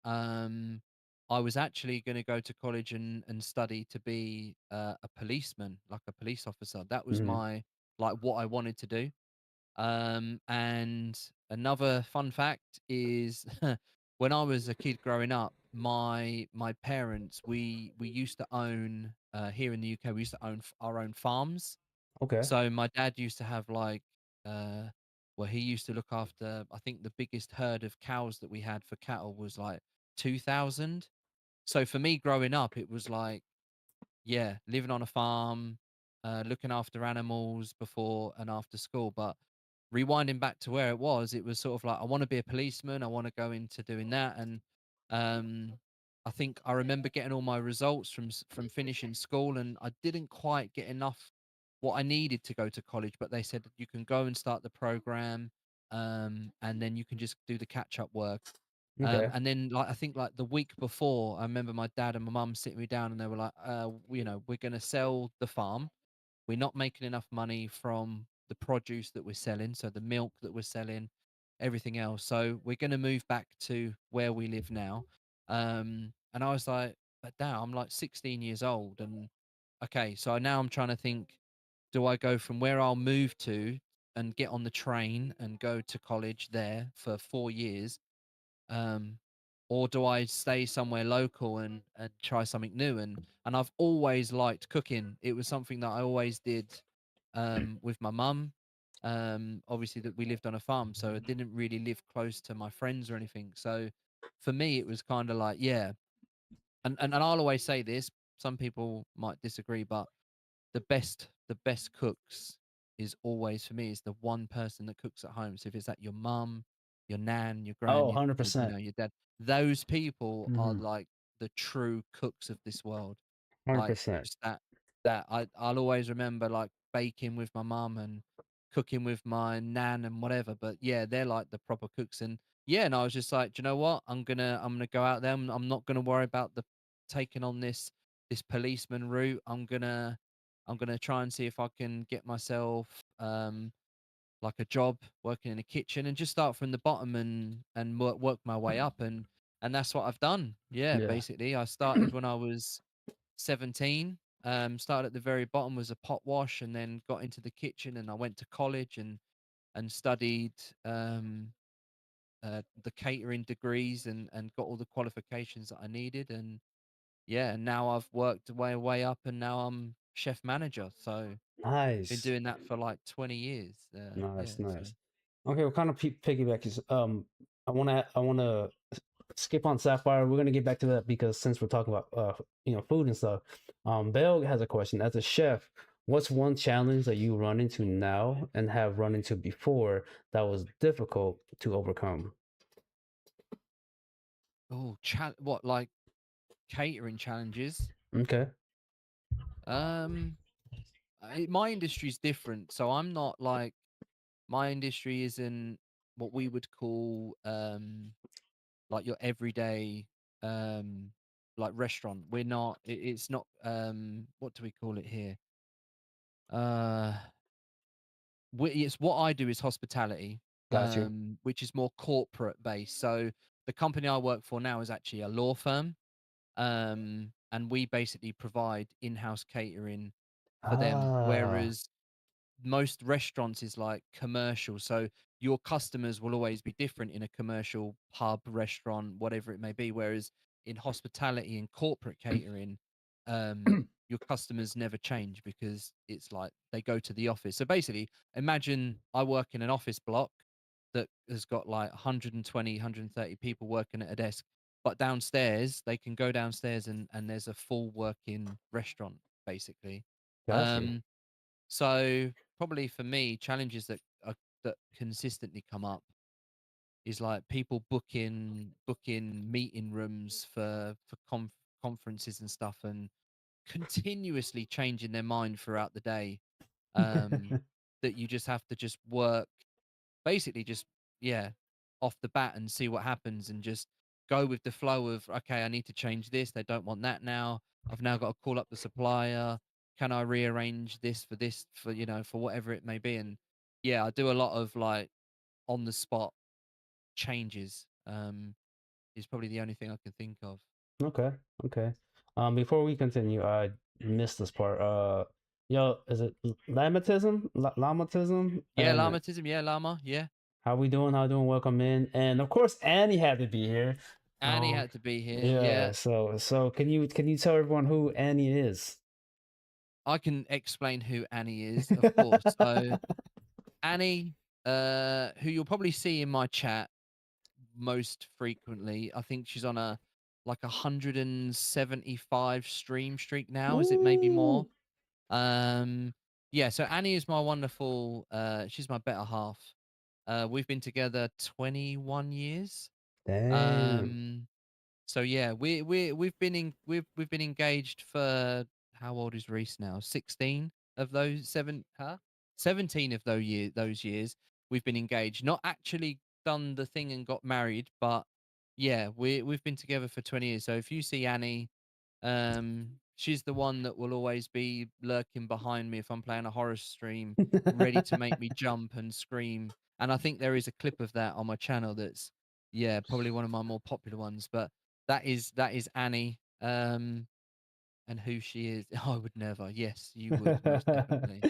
Um, I was actually going to go to college and study to be a policeman, like a police officer. That was Hmm. my, like, what I wanted to do. And another fun fact is when I was a kid growing up, my parents, we used to own here in the UK, we used to own our own farms. Okay. So my dad used to have like uh well, he used to look after, I think the biggest herd of cows that we had for cattle was like 2,000. So for me growing up, it was like, yeah, living on a farm, looking after animals before and after school. But rewinding back to where it was sort of like, I want to be a policeman. I want to go into doing that. And um, I think I remember getting all my results from finishing school, and I didn't quite get enough what I needed to go to college. But they said you can go and start the program, and then you can just do the catch up work. Okay. And then, like, I think like the week before, I remember my dad and my mum sitting me down, and they were like, we're going to sell the farm. We're not making enough money from the produce that we're selling, so the milk that we're selling, everything else. So we're going to move back to where we live now. And I was like, but now I'm like 16 years old, and okay, so now I'm trying to think, do I go from where I'll move to and get on the train and go to college there for 4 years, um, or do I stay somewhere local and try something new? And I've always liked cooking. It was something that I always did with my mum. Obviously, that we lived on a farm, so I didn't really live close to my friends or anything. So for me, it was kind of like, yeah. And I'll always say this. Some people might disagree, but the best cooks is always for me is the one person that cooks at home. So if it's at your mum, your nan, your gran, Oh, your, your you 100%. know your dad, those people are Mm-hmm. like the true cooks of this world. Like 100%. just that I'll always remember like baking with my mum and cooking with my nan and whatever. But yeah, they're like the proper cooks. And yeah, and I was just like, do you know what? I'm gonna go out there. I'm not gonna worry about the taking on this policeman route. I'm gonna try and see if I can get myself like a job working in a kitchen and just start from the bottom and work my way up. And that's what I've done. Yeah, Yeah. basically, I started when I was 17. Started at the very bottom, was a pot wash, and then got into the kitchen. And I went to college and studied um, the catering degrees and got all the qualifications that I needed. And yeah, and now I've worked way up, and now I'm chef manager. So been Nice. doing that for like 20 years. Yeah, Nice, so nice. Okay, we'll kind of piggyback. I wanna skip on Sapphire. We're gonna get back to that because since we're talking about food and stuff, Bell has a question. As a chef, what's one challenge that you run into now and have run into before that was difficult to overcome? oh, what like catering challenges? Okay, Um, my industry's different, so I'm not like my industry isn't what we would call like your everyday um like restaurant. We're not. It's not. What do we call it here? Uh, it's what I do is hospitality, got you. which is more corporate based. So the company I work for now is actually a law firm, and we basically provide in-house catering for them. Ah, Whereas most restaurants is like commercial, so your customers will always be different in a commercial pub, restaurant, whatever it may be. Whereas in hospitality and corporate catering, your customers never change because it's like they go to the office. So basically, imagine I work in an office block that has got like 120, 130 people working at a desk, but downstairs they can go downstairs and there's a full working restaurant basically. got you. Um, so probably for me, challenges that consistently come up is like people booking meeting rooms for conferences and stuff, and continuously changing their mind throughout the day. That you just have to just work basically just yeah off the bat and see what happens and just go with the flow of okay, I need to change this, they don't want that now, I've now got to call up the supplier, can I rearrange this for for whatever it may be. And yeah, I do a lot of like on the spot changes. Is probably the only thing I can think of. Okay, okay. Before we continue, I missed this part. Is it lamatism? Lamatism? Yeah, And lamatism, yeah, llama, yeah. how we doing? How doing? Welcome in. And of course, Annie had to be here. Annie had to be here, Yeah. yeah. So can you tell everyone who Annie is? I can explain who Annie is, of course. So Annie, who you'll probably see in my chat most frequently. I think she's on a like 175 stream streak now. Is it maybe more? Ooh, Um, yeah. So Annie is my wonderful. She's my better half. We've been together 21 years. damn. Um, so yeah, we've been engaged for how old is Reese now? 16 of those 17 of those years we've been engaged. Not actually done the thing and got married, but yeah, we've been together for 20 years. So if you see Annie, she's the one that will always be lurking behind me if I'm playing a horror stream, ready to make me jump and scream. And I think there is a clip of that on my channel that's, yeah, probably one of my more popular ones. But that is Annie. And who she is, I would never. Yes, you would most definitely.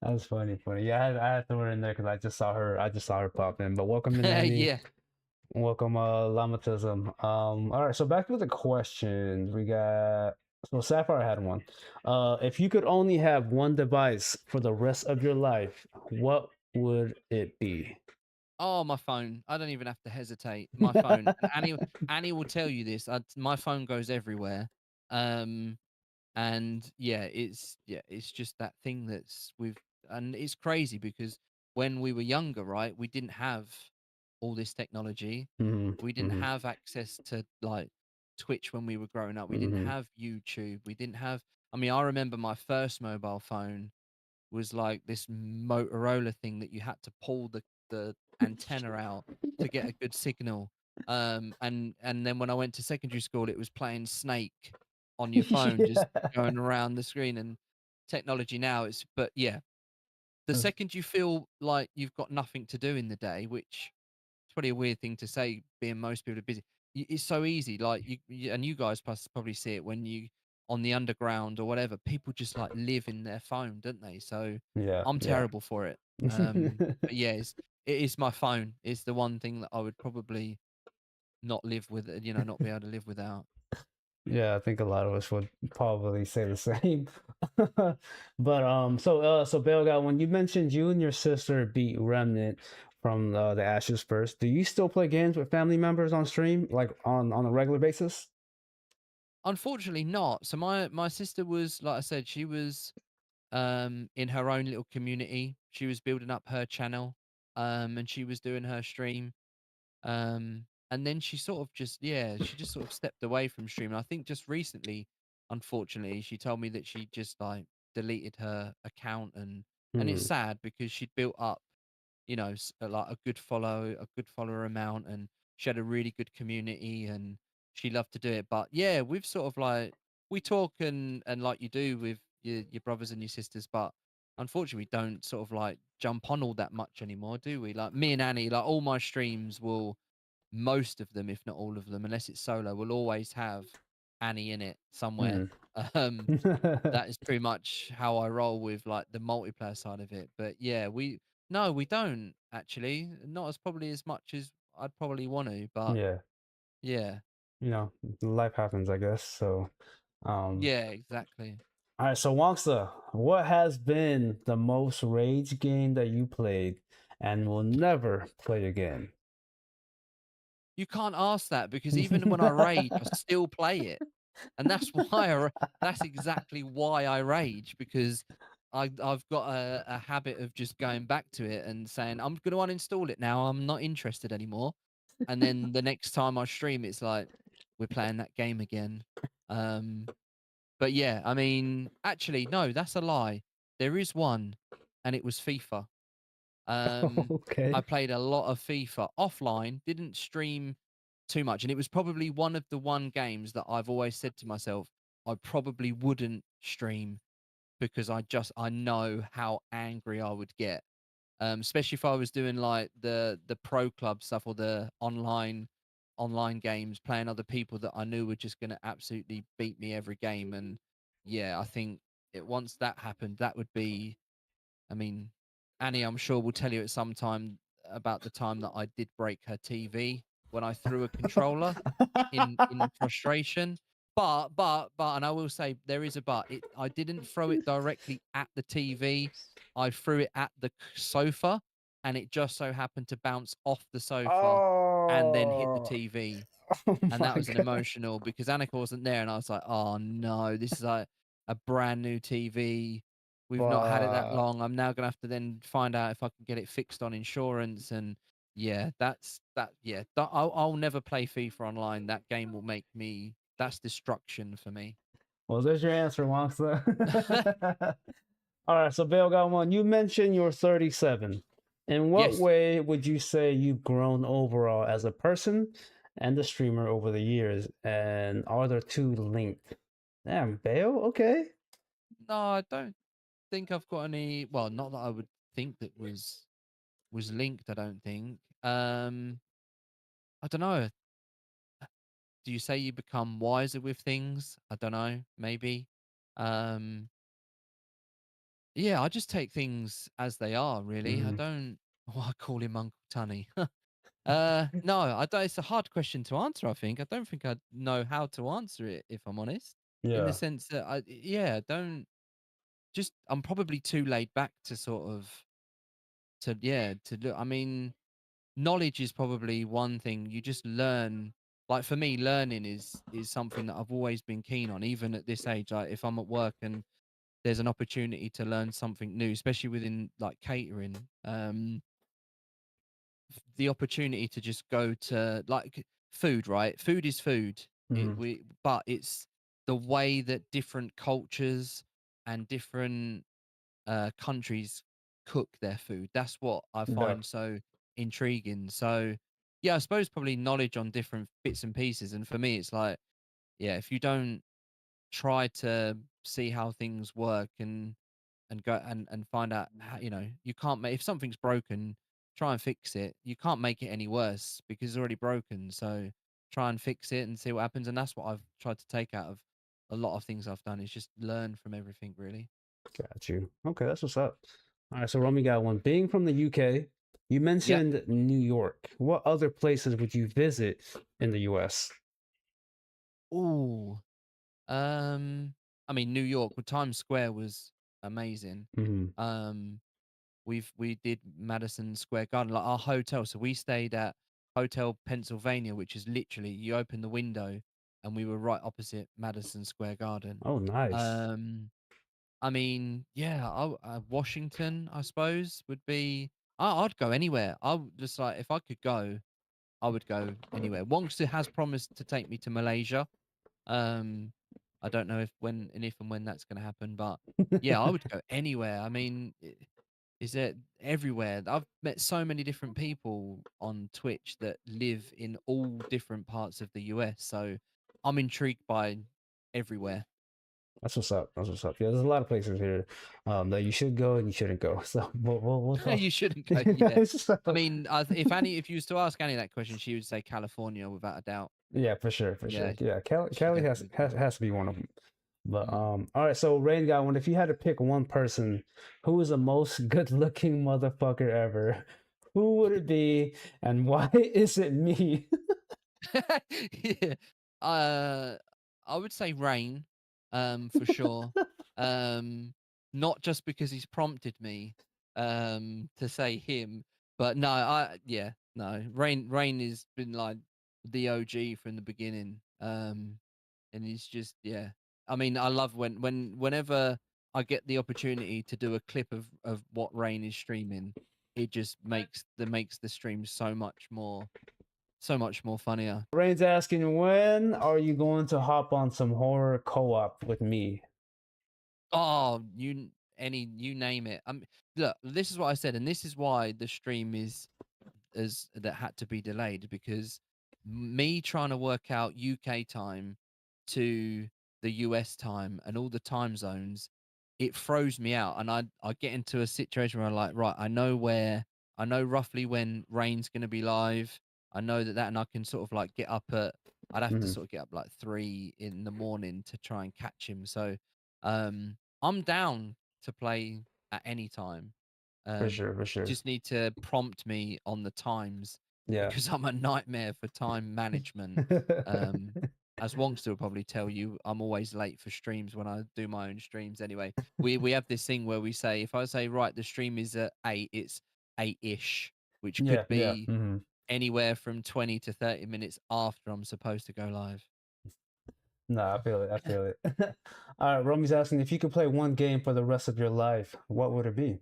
That's funny, funny. Yeah, I had to throw her in there because I just saw her pop in. But welcome in, Annie. Yeah. Welcome, Lamatism. All right, so back to the questions. We got so Sapphire had one. If you could only have one device for the rest of your life, what would it be? Oh, my phone. I don't even have to hesitate. My phone. And Annie will tell you this. My phone goes everywhere. Um, and it's just that thing that's with, and it's crazy because when we were younger, right, we didn't have all this technology. Hmm. We didn't Hmm. have access to like Twitch when we were growing up. We didn't Hmm. have YouTube. We didn't have. I mean, I remember my first mobile phone was like this Motorola thing that you had to pull the antenna out to get a good signal. And then when I went to secondary school, it was playing Snake on your phone, just Yeah. going around the screen. And technology now is, but yeah, the second you feel like you've got nothing to do in the day, which it's probably a weird thing to say, being most people are busy. It's so easy, like and you guys probably see it when you on the underground or whatever. People just like live in their phone, don't they? So Yeah, I'm yeah. terrible for it. But yeah, it is my phone. It's the one thing that I would probably not live with. Not be able to live without. Yeah, I think a lot of us would probably say the same. But so Belga, when you mentioned you and your sister beat Remnant from the Ashes first, do you still play games with family members on stream, like on a regular basis? Unfortunately, not. So my sister was, like I said, she was in her own little community. She was building up her channel, and she was doing her stream. And then she sort of just, yeah, she just sort of stepped away from streaming. I think just recently, unfortunately, she told me that she just like deleted her account, and it's Hmm. sad because she'd built up, like a good follower amount, and she had a really good community, and she loved to do it. But yeah, we've sort of like we talk and like you do with your brothers and your sisters, but unfortunately, we don't sort of like jump on all that much anymore, do we? Like me and Annie, like all my streams will, most of them, if not all of them, unless it's solo, will always have Annie in it somewhere. Hmm. Um, that is pretty much how I roll with like the multiplayer side of it. But yeah, no, we don't actually. Not as probably as much as I'd probably want to, but Yeah, yeah. you know, life happens, I guess. So, um, Yeah, exactly. all right. So Wongsta, what has been the most rage game that you played and will never play again? You can't ask that because even when I rage, I still play it. And that's why that's exactly why I rage, because I've got a habit of just going back to it and saying, I'm gonna uninstall it now. I'm not interested anymore. And then the next time I stream, it's like we're playing that game again. Um, but yeah, I mean, actually, no, that's a lie. There is one, and it was FIFA. Okay. I played a lot of FIFA offline, didn't stream too much, and it was probably one of the one games that I've always said to myself I probably wouldn't stream because I know how angry I would get. Especially if I was doing like the pro club stuff or the online games, playing other people that I knew were just going to absolutely beat me every game. And yeah, I think once that happened, that would be, I mean, Annie, I'm sure will tell you at some time about the time that I did break her TV when I threw a controller in frustration. But, and I will say there is a but. I didn't throw it directly at the TV. I threw it at the sofa, and it just so happened to bounce off the sofa and then hit the Oh, TV. oh And that my was an God. emotional because Annika wasn't there, and I was like, "Oh no, this is like a brand new TV. We've not had it that But long. I'm now gonna have to then find out if I can get it fixed on insurance." And yeah, that's that. Yeah, I'll never play FIFA online. That game will make me. That's destruction for me. well, there's your answer, Wongsa. All right, so Bill got one. You mentioned you're 37. In what Yes. way would you say you've grown overall as a person and a streamer over the years? And are the two linked? Damn, Bale. Okay. No, I don't think I've got any. Well, not that I would think that was linked. I don't think. I don't know. Do you say you become wiser with things? I don't know. Maybe. Um, yeah, I just take things as they are. Really, I Hmm. don't. Oh, I call him Uncle Tunny. No, I don't. It's a hard question to answer. I think I don't think I know how to answer it. If I'm honest, in the Yeah. sense that yeah, don't just. I'm probably too laid back to sort of to look. I mean, knowledge is probably one thing you just learn. Like for me, learning is something that I've always been keen on, even at this age. Like if I'm at work and there's an opportunity to learn something new, especially within like catering. The opportunity to just go to like food, right? Food is food. Hmm. But it's the way that different cultures and different countries cook their food. That's what I Yeah. find so intriguing. So yeah, I suppose probably knowledge on different bits and pieces. And for me, it's like, yeah, if you don't try to see how things work and go and find out how, you can't make if something's broken, try and fix it. You can't make it any worse because it's already broken. So try and fix it and see what happens. And that's what I've tried to take out of a lot of things I've done is just learn from everything really. Got you. Okay, that's what's up. All right, so Romy got one. Being from the UK, you Yep. mentioned New York. What other places would you visit in the US? Ooh. Um, I mean, New York, well, Times Square was amazing. Hmm. Um, we did Madison Square Garden, like our hotel. So we stayed at Hotel Pennsylvania, which is literally you open the window, and we were right opposite Madison Square Garden. Oh, nice. Um, I mean, yeah, Washington, I suppose, would be. I'd go anywhere. I would just like if I could go, I would go anywhere. Wongster has promised to take me to Malaysia. Um, I don't know if and when that's going to happen, but yeah, I would go anywhere. I mean, is it everywhere? I've met so many different people on Twitch that live in all different parts of the US, so I'm intrigued by everywhere. That's what's up. That's what's up. Yeah, there's a lot of places here that you should go and you shouldn't go. So we'll talk. You shouldn't go. Yeah, I So, mean, if you was to ask Annie that question, she would say California without a doubt. yeah, for sure, for Yeah, sure. Yeah, she Cali definitely would say. has to be one of them. But Mm. all right. So Rain got one. If you had to pick one person who is the most good-looking motherfucker ever, who would it be, and why is it me? Yeah. Uh, I would say Rain, for sure. Um, Not just because he's prompted me, to say him, but no, yeah, no. Rain has been like the OG from the beginning. And he's just, yeah. I mean, I love whenever I get the opportunity to do a clip of what Rain is streaming, it just makes the stream so much more funnier. Rain's asking, when are you going to hop on some horror co-op with me? Oh, you name it. Look, this is what I said, and this is why the stream is as that had to be delayed because me trying to work out UK time to the US time and all the time zones, it throws me out, and I get into a situation where I'm like, right, I know roughly when Rain's going to be live. I know that, and I can sort of like get up at. I'd have to Mhm. sort of get up like 3 in the morning to try and catch him. So, I'm down to play at any time. For Um, sure, for you sure. just need to prompt me on the times Yeah. because I'm a nightmare for time management. Um, as Wongster will probably tell you, I'm always late for streams when I do my own streams. Anyway, we have this thing where we say if I say right, the stream is at 8, it's 8-ish, which Yeah, could yeah. be anywhere from 20 to 30 minutes after I'm supposed to go live. No, I feel it. I feel it. All right, Romy's asking if you could play one game for the rest of your life, what would it be?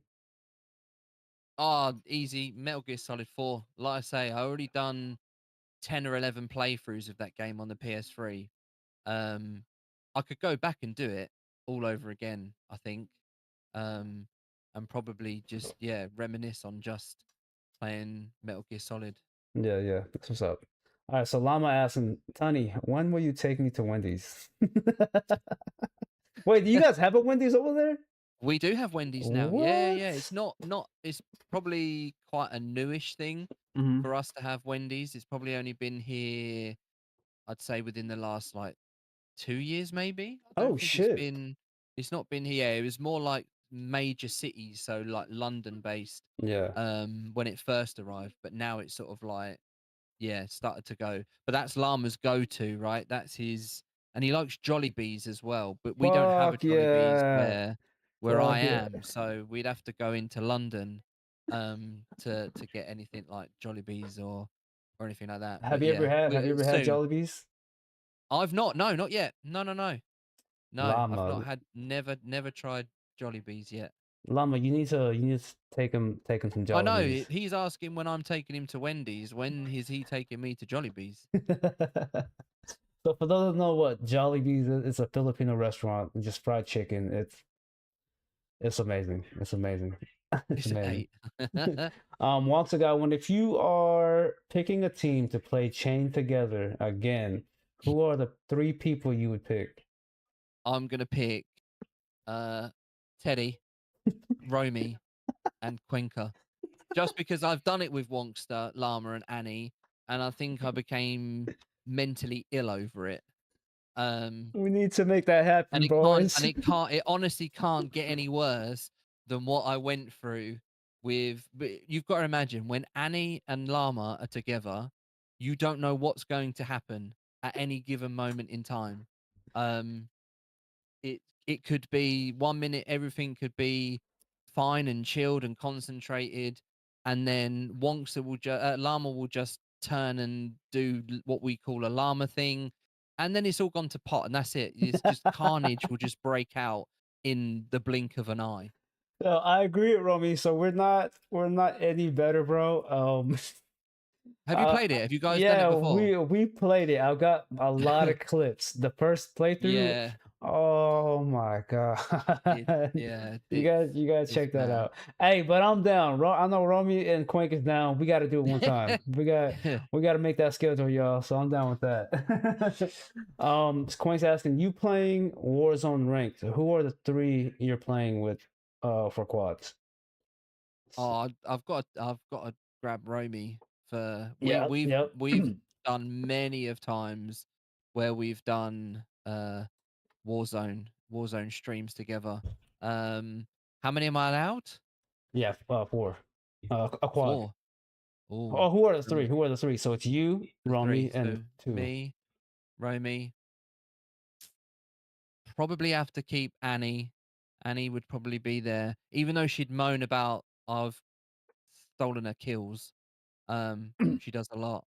Ah, easy. Metal Gear Solid 4. Like I say, I already done 10 or 11 playthroughs of that game on the PS3. Um, I could go back and do it all over again, I think. Um, and probably just, yeah, reminisce on just playing Metal Gear Solid. Yeah, yeah. That's what's up. All right, so Llama asking, Tunny, when will you take me to Wendy's? Wait, do you guys have a Wendy's over there? We do have Wendy's now. Yeah, What? yeah. It's not. It's probably quite a newish thing Hmm. for us to have Wendy's. It's probably only been here, I'd say, within the last like 2 years, maybe. I don't Oh think it's shit. been. It's not been here. It was more like major cities, so like London based, Yeah. when it first arrived. But now it's sort of like, yeah, started to go. But that's Llama's go-to, right? That's his, and he likes Jollibees as well. But we don't have a Fuck Jollibees yeah. where I Fuck yeah. am, so we'd have to go into London to get anything like Jollibees or anything like that. But yeah, Have you ever had soon. Jollibees? I've not. No, not yet. No, no, no. No, I've Llama. not had never tried Jollibees yet. Llama, you need to take him some I know Jollibees. he's asking when I'm taking him to Wendy's. When is he taking me to Jollibees? So for those that know what Jollibees is, it's a Filipino restaurant, just fried chicken. It's amazing. It's amazing. It's Is it amazing. 8? Once again, when if you are picking a team to play Chain together again, who are the three people you would pick? I'm gonna pick uh Teddy, Romy, and Cuenca. Just because I've done it with Wonkster, Llama, and Annie, and I think I became mentally ill over it. Um We need to make that and happen, boys. it honestly can't get any worse than what I went through with, but you've got to imagine when Annie and Llama are together, you don't know what's going to happen at any given moment in time. Um it could be 1 minute everything could be fine and chilled and concentrated, and then Llama will just turn and do what we call a llama thing, and then it's all gone to pot, and that's it. It's just carnage will just break out in the blink of an eye. So I agree with Romy. So we're not any better, bro. Have you played it? Have you guys done it Yeah, before? we played it. I've got a lot of clips. The first playthrough, Yeah, oh my god. yeah, You gotta it's check that mad. out. Hey, but I'm down. I know Romy and Quink is down. We got to do it one time. We got to make that schedule, y'all. So I'm down with that. Quink's asking you playing Warzone ranked. Who are the three you're playing with for quads? Oh, I've got to grab Romy for Yeah, yep. we've done many of times where we've done Warzone streams together. How many am I allowed? Yeah, four. A quad. 4. Oh, Oh, who are the three? three, Who are the three? So it's you, the three. Romy, and So two. me, Romy. Probably have to keep Annie. Annie would probably be there, even though she'd moan about I've stolen her kills. She does a lot.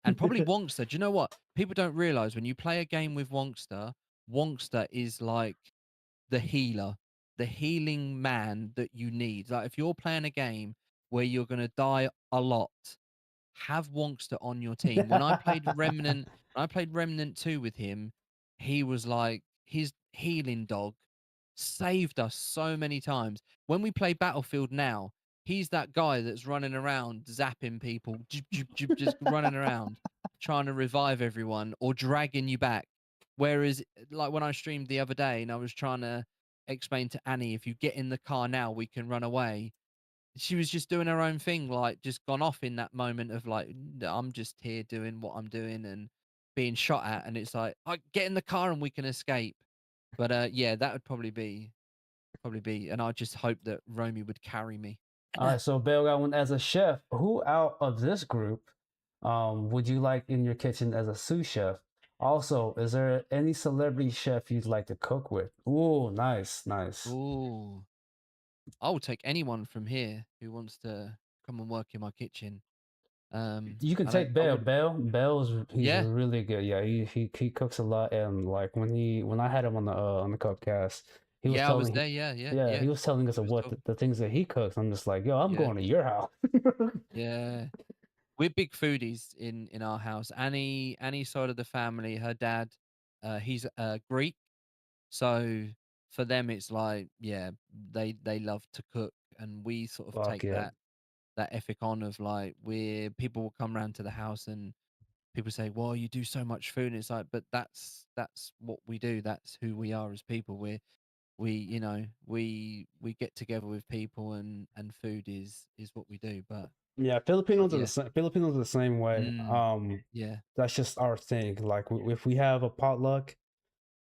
And probably Wonkster. Do you know what? People don't realize when you play a game with Wonkster, Wonkster is like the healer, the healing man that you need. Like if you're playing a game where you're gonna die a lot, have Wonkster on your team. When I played Remnant 2 with him, he was like his healing dog saved us so many times. When we play Battlefield now, he's that guy that's running around zapping people, just running around trying to revive everyone or dragging you back. Whereas, like when I streamed the other day and I was trying to explain to Annie, if you get in the car now, we can run away. She was just doing her own thing, like just gone off in that moment of like, I'm just here doing what I'm doing and being shot at. And it's like, I get in the car and we can escape. But yeah, that would probably be, and I just hope that Romy would carry me. All right, so Bale got one as a chef. Who out of this group would you like in your kitchen as a sous chef? Also, is there any celebrity chef you'd like to cook with? Ooh, nice, nice. Ooh, I will take anyone from here who wants to come and work in my kitchen. You can I don't, take I Bale. would, Bale's he's yeah, really good. Yeah, he cooks a lot. And like when I had him on the Cupcast, he was yeah, I was telling there. Yeah, yeah, yeah yeah. he was telling us He of was what talking. the things that he cooks. I'm just like, yo, I'm Yeah, going to your house. yeah. We're big foodies in our house. Annie's side of the family, her dad, he's Greek, so for them it's like, yeah, they love to cook, and we sort of Fuck take yeah. that ethic on of like, we're people will come round to the house and people say, "Well, you do so much food." And it's like, but that's what we do. That's who we are as people. We get together with people, and food is what we do. Yeah, But Filipinos are yeah, Filipinos are the same way. mm, yeah, That's just our thing. Like if we have a potluck,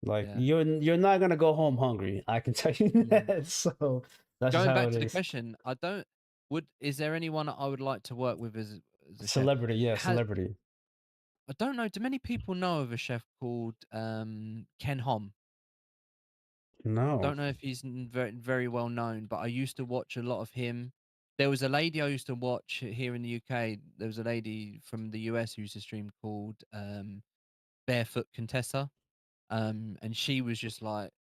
like yeah. you're not gonna go home hungry. I can tell you Mm. that. So that's just Going how back it to the is. question, I don't would is there anyone I would like to work with as a chef? Celebrity, yeah, Ha celebrity. I don't know. Do many people know of a chef called Ken Hom? No. Don't know if he's very well known, but I used to watch a lot of him. There was a lady I used to watch here in the UK. There was a lady from the US who used to stream called Barefoot Contessa. And she was just like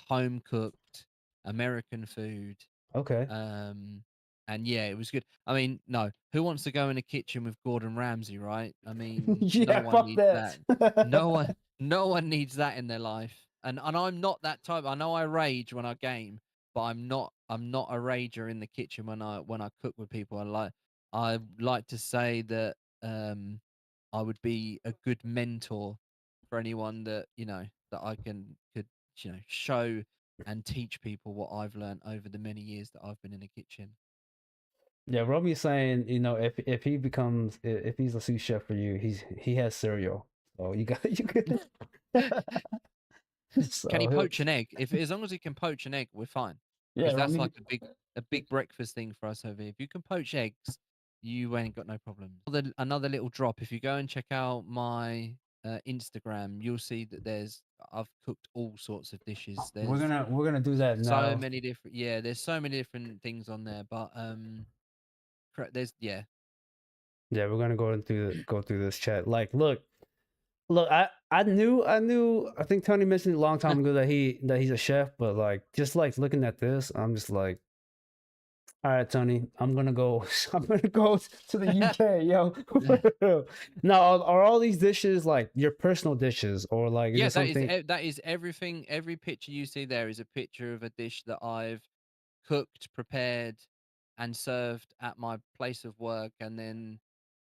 home cooked American food. Okay. Um, and yeah, it was good. I mean, no, who wants to go in a kitchen with Gordon Ramsay, right? I mean, no Yeah, one fuck needs that. that. No one, no one needs that in their life. And I'm not that type. I know I rage when I game, but I'm not a rager in the kitchen when I cook with people. I like to say that I would be a good mentor for anyone that I could show and teach people what I've learned over the many years that I've been in the kitchen. Yeah, Romy's saying, if he becomes if he's a sous chef for you, he has cereal. So you got you could Can he so he'll poach an egg? If as long as he can poach an egg, we're fine. yeah, Because that's Romy like a big breakfast thing for us over here. If you can poach eggs, you ain't got no problems. Another little drop. If you go and check out my Instagram, you'll see that I've cooked all sorts of dishes. There's we're gonna do that so now. many different yeah, there's so many different things on there. But there's yeah. Yeah, we're gonna go through this chat. Like, look, I knew I think Tony mentioned a long time ago that he's a chef, but like just like looking at this, I'm just like, all right, Tony, I'm gonna go. I'm gonna go to the UK, yo. Now, are all these dishes like your personal dishes, or like is Yeah, it something? that is everything. Every picture you see there is a picture of a dish that I've cooked, prepared, and served at my place of work, and then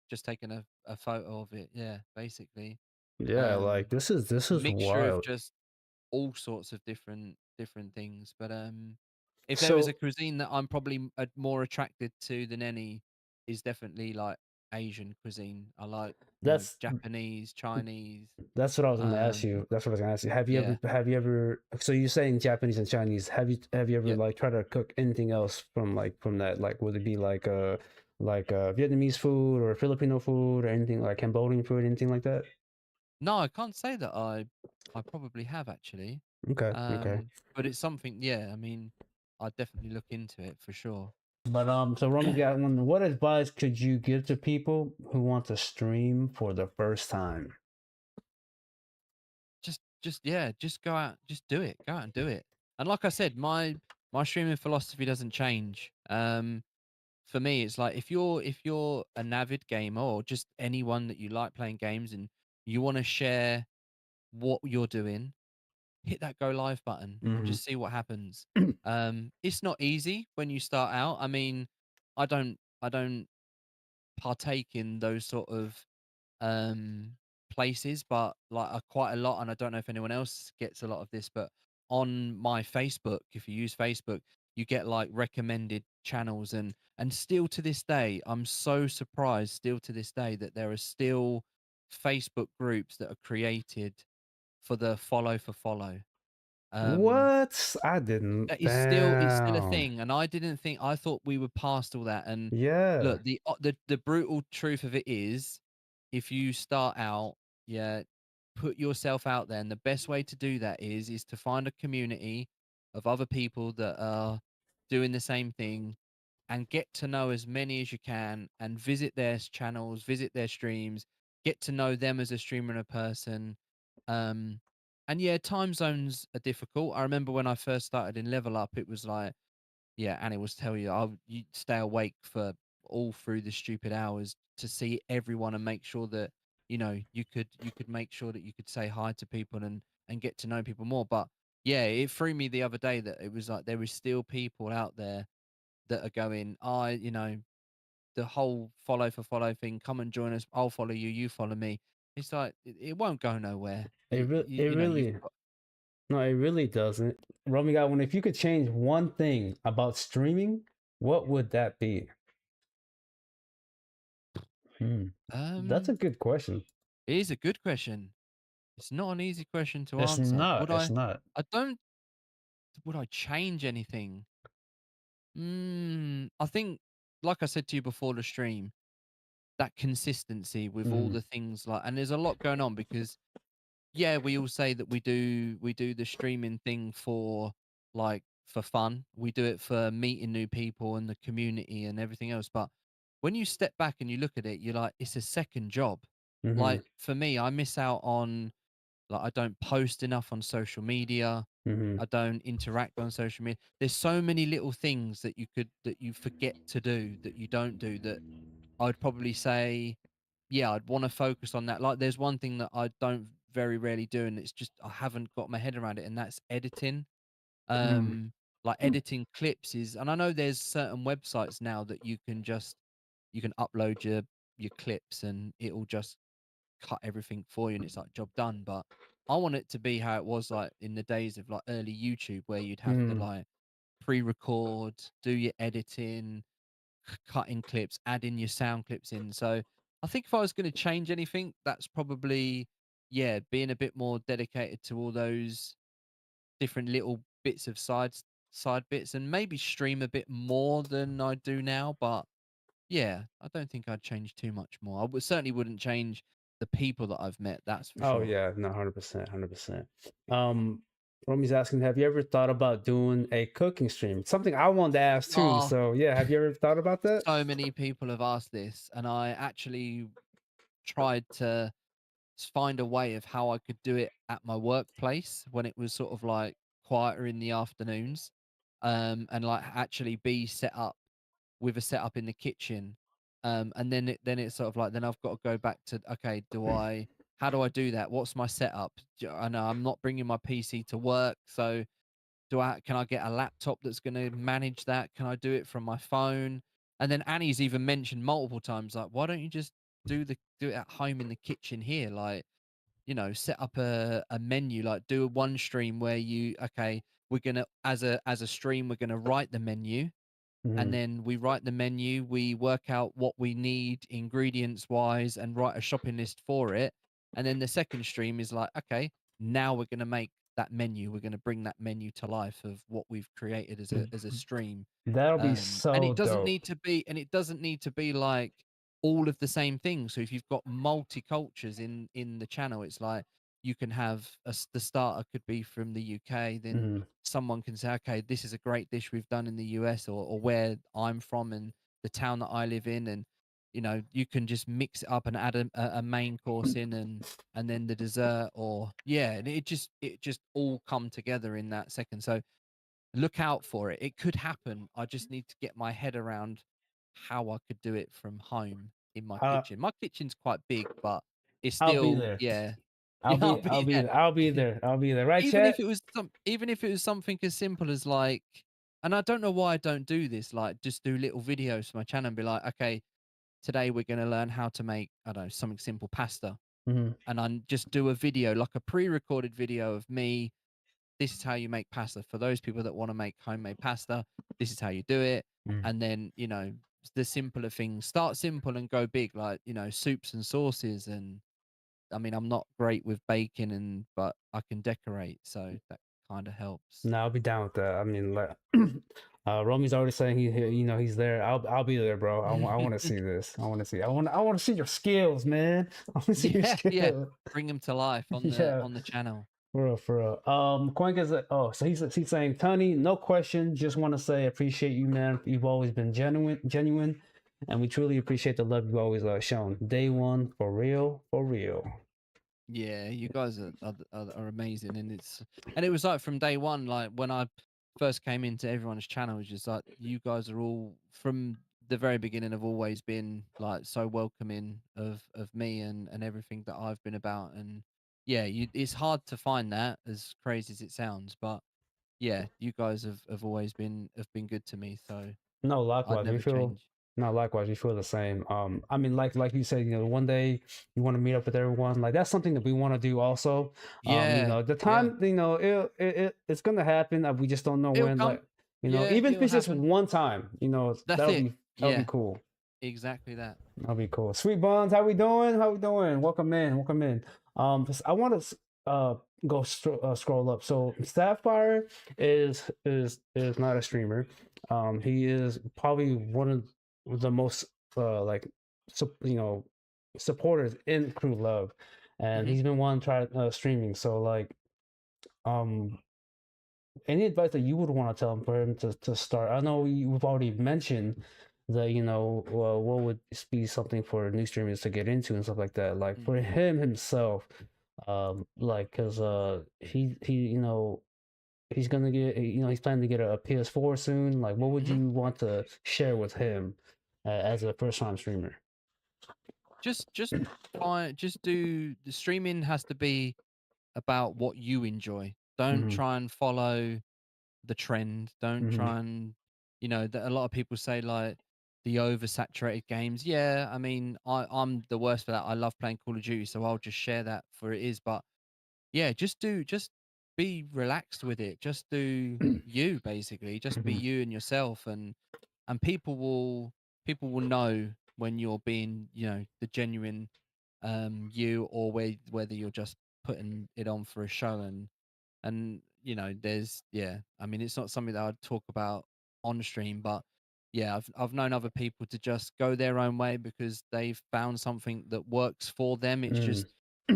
just taken a photo of it. Yeah, basically. Yeah, like Um, this is Mixture of wild. just all sorts of different things. But if there is a So cuisine that I'm probably more attracted to than any, is definitely like Asian cuisine. I like that's Japanese, Chinese. that's what I was gonna ask Um, you. That's what I was gonna ask you. yeah, Have you ever? So you're saying Japanese and Chinese. Have you ever yeah. like tried to cook anything else from that? Like, would it be like Vietnamese food or Filipino food or anything like Cambodian food, anything like that? No, I can't say that I probably have actually. Okay, okay. But it's something, yeah, I mean, I'd definitely look into it for sure. But so Romy got one. What advice could you give to people who want to stream for the first time? Just yeah, just go out, just do it. Go out and do it. And like I said, my streaming philosophy doesn't change. For me, it's like if you're an avid gamer or just anyone that you like playing games and you want to share what you're doing, hit that go live button and Hmm. just see what happens. It's not easy when you start out. I mean, I don't partake in those sort of um places, but like quite a lot. And I don't know if anyone else gets a lot of this, but on my Facebook, if you use Facebook, you get like recommended channels. And still to this day, I'm so surprised still to this day that there are still Facebook groups that are created for the follow for follow. um What? I didn't. that is still it's still a Damn. thing, and I thought we were past all that. And Yeah. look, the brutal truth of it is, if you start out, yeah, put yourself out there, and the best way to do that is to find a community of other people that are doing the same thing, and get to know as many as you can, and visit their channels, visit their streams, get to know them as a streamer and a person. Um, and yeah, time zones are difficult. I remember when I first started in Level Up, it was like, yeah, Annie was tell you, you stay awake for all through the stupid hours to see everyone and make sure that you could make sure that you could say hi to people and get to know people more. But yeah, it threw me the other day that it was like there is still people out there that are going, the whole follow for follow thing. Come and join us. I'll follow you. You follow me. It's like it won't go nowhere. It You know, you've really got no, it really doesn't. Romy got one. If you could change one thing about streaming, what would that be? Hmm. That's a um. good question. It is a good question. It's not an easy question to It's answer. not. It's not. I don't. Would I change anything? I think, like I said to you before the stream, that consistency with all Mm-hmm. the things like, and there's a lot going on because yeah, we all say that we do the streaming thing for like for fun. We do it for meeting new people and the community and everything else. But when you step back and you look at it, you're like, it's a second job. Mm-hmm. Like for me, I miss out on like I don't post enough on social media. Mm-hmm. I don't interact on social media. There's so many little things that you forget to do that you don't do that I'd probably say, yeah, I'd want to focus on that. Like, there's one thing that I don't very rarely do, and it's just I haven't got my head around it, and that's editing. Like editing clips is, and I know there's certain websites now that you can upload your clips, and it'll just cut everything for you, and it's like job done. But I want it to be how it was like in the days of like early YouTube, where you'd have to Mm-hmm. like pre-record, do your editing, cutting clips, adding your sound clips in. So I think if I was going to change anything, that's probably yeah, being a bit more dedicated to all those different little bits of side bits, and maybe stream a bit more than I do now. But yeah, I don't think I'd change too much more. Certainly wouldn't change the people that I've met. That's for Oh sure. yeah, no, 100%, 100%. Um, Romy's asking, have you ever thought about doing a cooking stream? Something I wanted to ask too. Oh, So yeah, have you ever thought about that? so many people have asked this, and I actually tried to find a way of how I could do it at my workplace when it was sort of like quieter in the afternoons, and like actually be set up with a setup in the kitchen, and then it's sort of like then I've got to go back to okay, do I how do I do that? What's my setup? I know I'm not bringing my PC to work, so do I can I get a laptop that's going to manage that? Can I do it from my phone? And then Annie's even mentioned multiple times like, why don't you just do it at home in the kitchen here? Like, you know, set up a menu, like do a one stream where you okay, we're gonna as a stream, we're gonna write the menu, and Mm-hmm. then we write the menu, we work out what we need ingredients wise and write a shopping list for it. And then the second stream is like, okay, now we're going to make that menu. We're going to bring that menu to life of what we've created as a stream. That'll be And so it doesn't dope. need to be, and it doesn't need to be like all of the same thing. So if you've got multicultures in the channel, it's like you can have the starter could be from the UK, then Mm-hmm. someone can say, okay, this is a great dish we've done in the US or where I'm from and the town that I live in. And, you know, you can just mix it up and add a main course in and then the dessert or, yeah, and it just all come together in that second. So look out for it. It could happen. I just need to get my head around how I could do it from home in my Uh, kitchen. My kitchen's quite big, but it's I'll be still, there. yeah. Yeah, I'll be there. I'll be there. I'll be there. Right, chat? Even if it was something as simple as like, and I don't know why I don't do this, like just do little videos for my channel and be like, okay, today we're gonna learn how to make, I don't know, something simple pasta. Mm-hmm. And I just do a video, like a pre-recorded video of me. This is how you make pasta. For those people that want to make homemade pasta, this is how you do it. And then, you know, the simpler things. Start simple and go big, like, you know, soups and sauces and I mean, I'm not great with baking but I can decorate, so that kind of helps. No, I'll be down with that. I mean, like, Romy's already saying you know, he's there. I'll be there, bro. I want to see this. I want to see your skills, man. I want to see your Yeah, yeah. skills. Bring them to life Yeah, on the channel. for real, for real. Quink is oh, so he's saying, Tunny, no question. Just want to say appreciate you, man. You've always been genuine, and we truly appreciate the love you've always shown. Day one, for real, for real. Yeah, you guys are amazing, and it was like from day one, like when I first came into everyone's channel, it's just like you guys are all from the very beginning have always been like so welcoming of me and everything that I've been about, and yeah, it's hard to find that as crazy as it sounds, but yeah, you guys have always been good to me, so No, I'd likewise. never change. No, likewise, we feel the same. I mean, like you said, one day you want to meet up with everyone. Like that's something that we want to do also. Yeah, The yeah. time, it's gonna happen. We just don't know It'll when. come. Like, Yeah, even if it'll it's just happen. one time, That's it. that'll be Yeah, cool. exactly that. That'll be cool. Sweet Buns, how we doing? How we doing? Welcome in. Welcome in. I want to go scroll up. So Sapphire is not a streamer. He is probably one of the most like you know supporters in Crew Love, and Hmm. he's been one try streaming. So like um any advice that you would want to tell him for him to start? I know you've already mentioned that what would be something for new streamers to get into and stuff like that. Like for Mm. him himself, like because he he's gonna get he's planning to get a PS4 soon. Like what would Hmm. you want to share with him as a first time streamer? Just try. Just do the streaming has to be about what you enjoy. Don't Mm-hmm. try and follow the trend. Don't Mm-hmm. try and that a lot of people say like the oversaturated games. Yeah, I mean I'm the worst for that. I love playing Call of Duty, so I'll just share that for it is. But yeah, just be relaxed with it. Just do you basically. Just be Mm-hmm. you and yourself, and people will know when you're being the genuine you, or whether you're just putting it on for a show. And there's I mean it's not something that I'd talk about on stream, but yeah, I've known other people to just go their own way because they've found something that works for them. It's Mm-hmm. just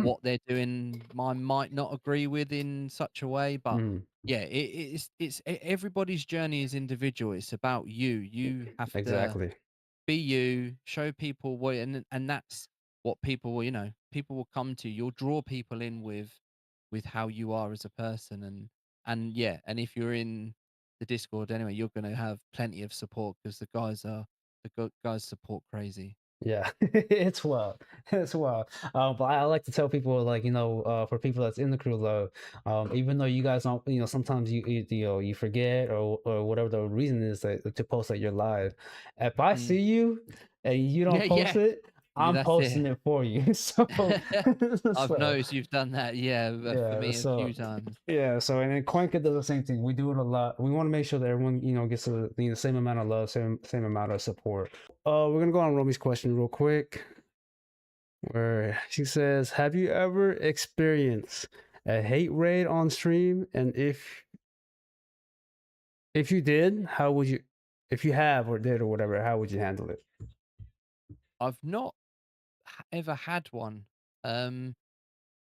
what they're doing I might not agree with in such a way, but Mm-hmm. yeah, everybody's journey is individual. It's about you. You have to Exactly. be you, show people what, and that's what people will, people will come to. You'll draw people in with how you are as a person, and yeah, and if you're in the Discord anyway, you're going to have plenty of support because the guys support crazy. Yeah, it's wild. It's wild. But I like to tell people, like, for people that's in the crew, though, even though you guys don't, sometimes you forget or whatever the reason is to post that you're live. If I Mm. see you and you Yeah, don't yeah, post it, yeah, I'm that's posting it. it for you. So, I've so noticed you've done that, yeah, for yeah, me a so few times. yeah, so and then Cuenca does the same thing. We do it a lot. We want to make sure that everyone, gets the same amount of love, same amount of support. We're gonna go on Romy's question real quick, where she says, "Have you ever experienced a hate raid on stream? And if you did, how would you? If you have or did or whatever, how would you handle it?" I've not ever had one.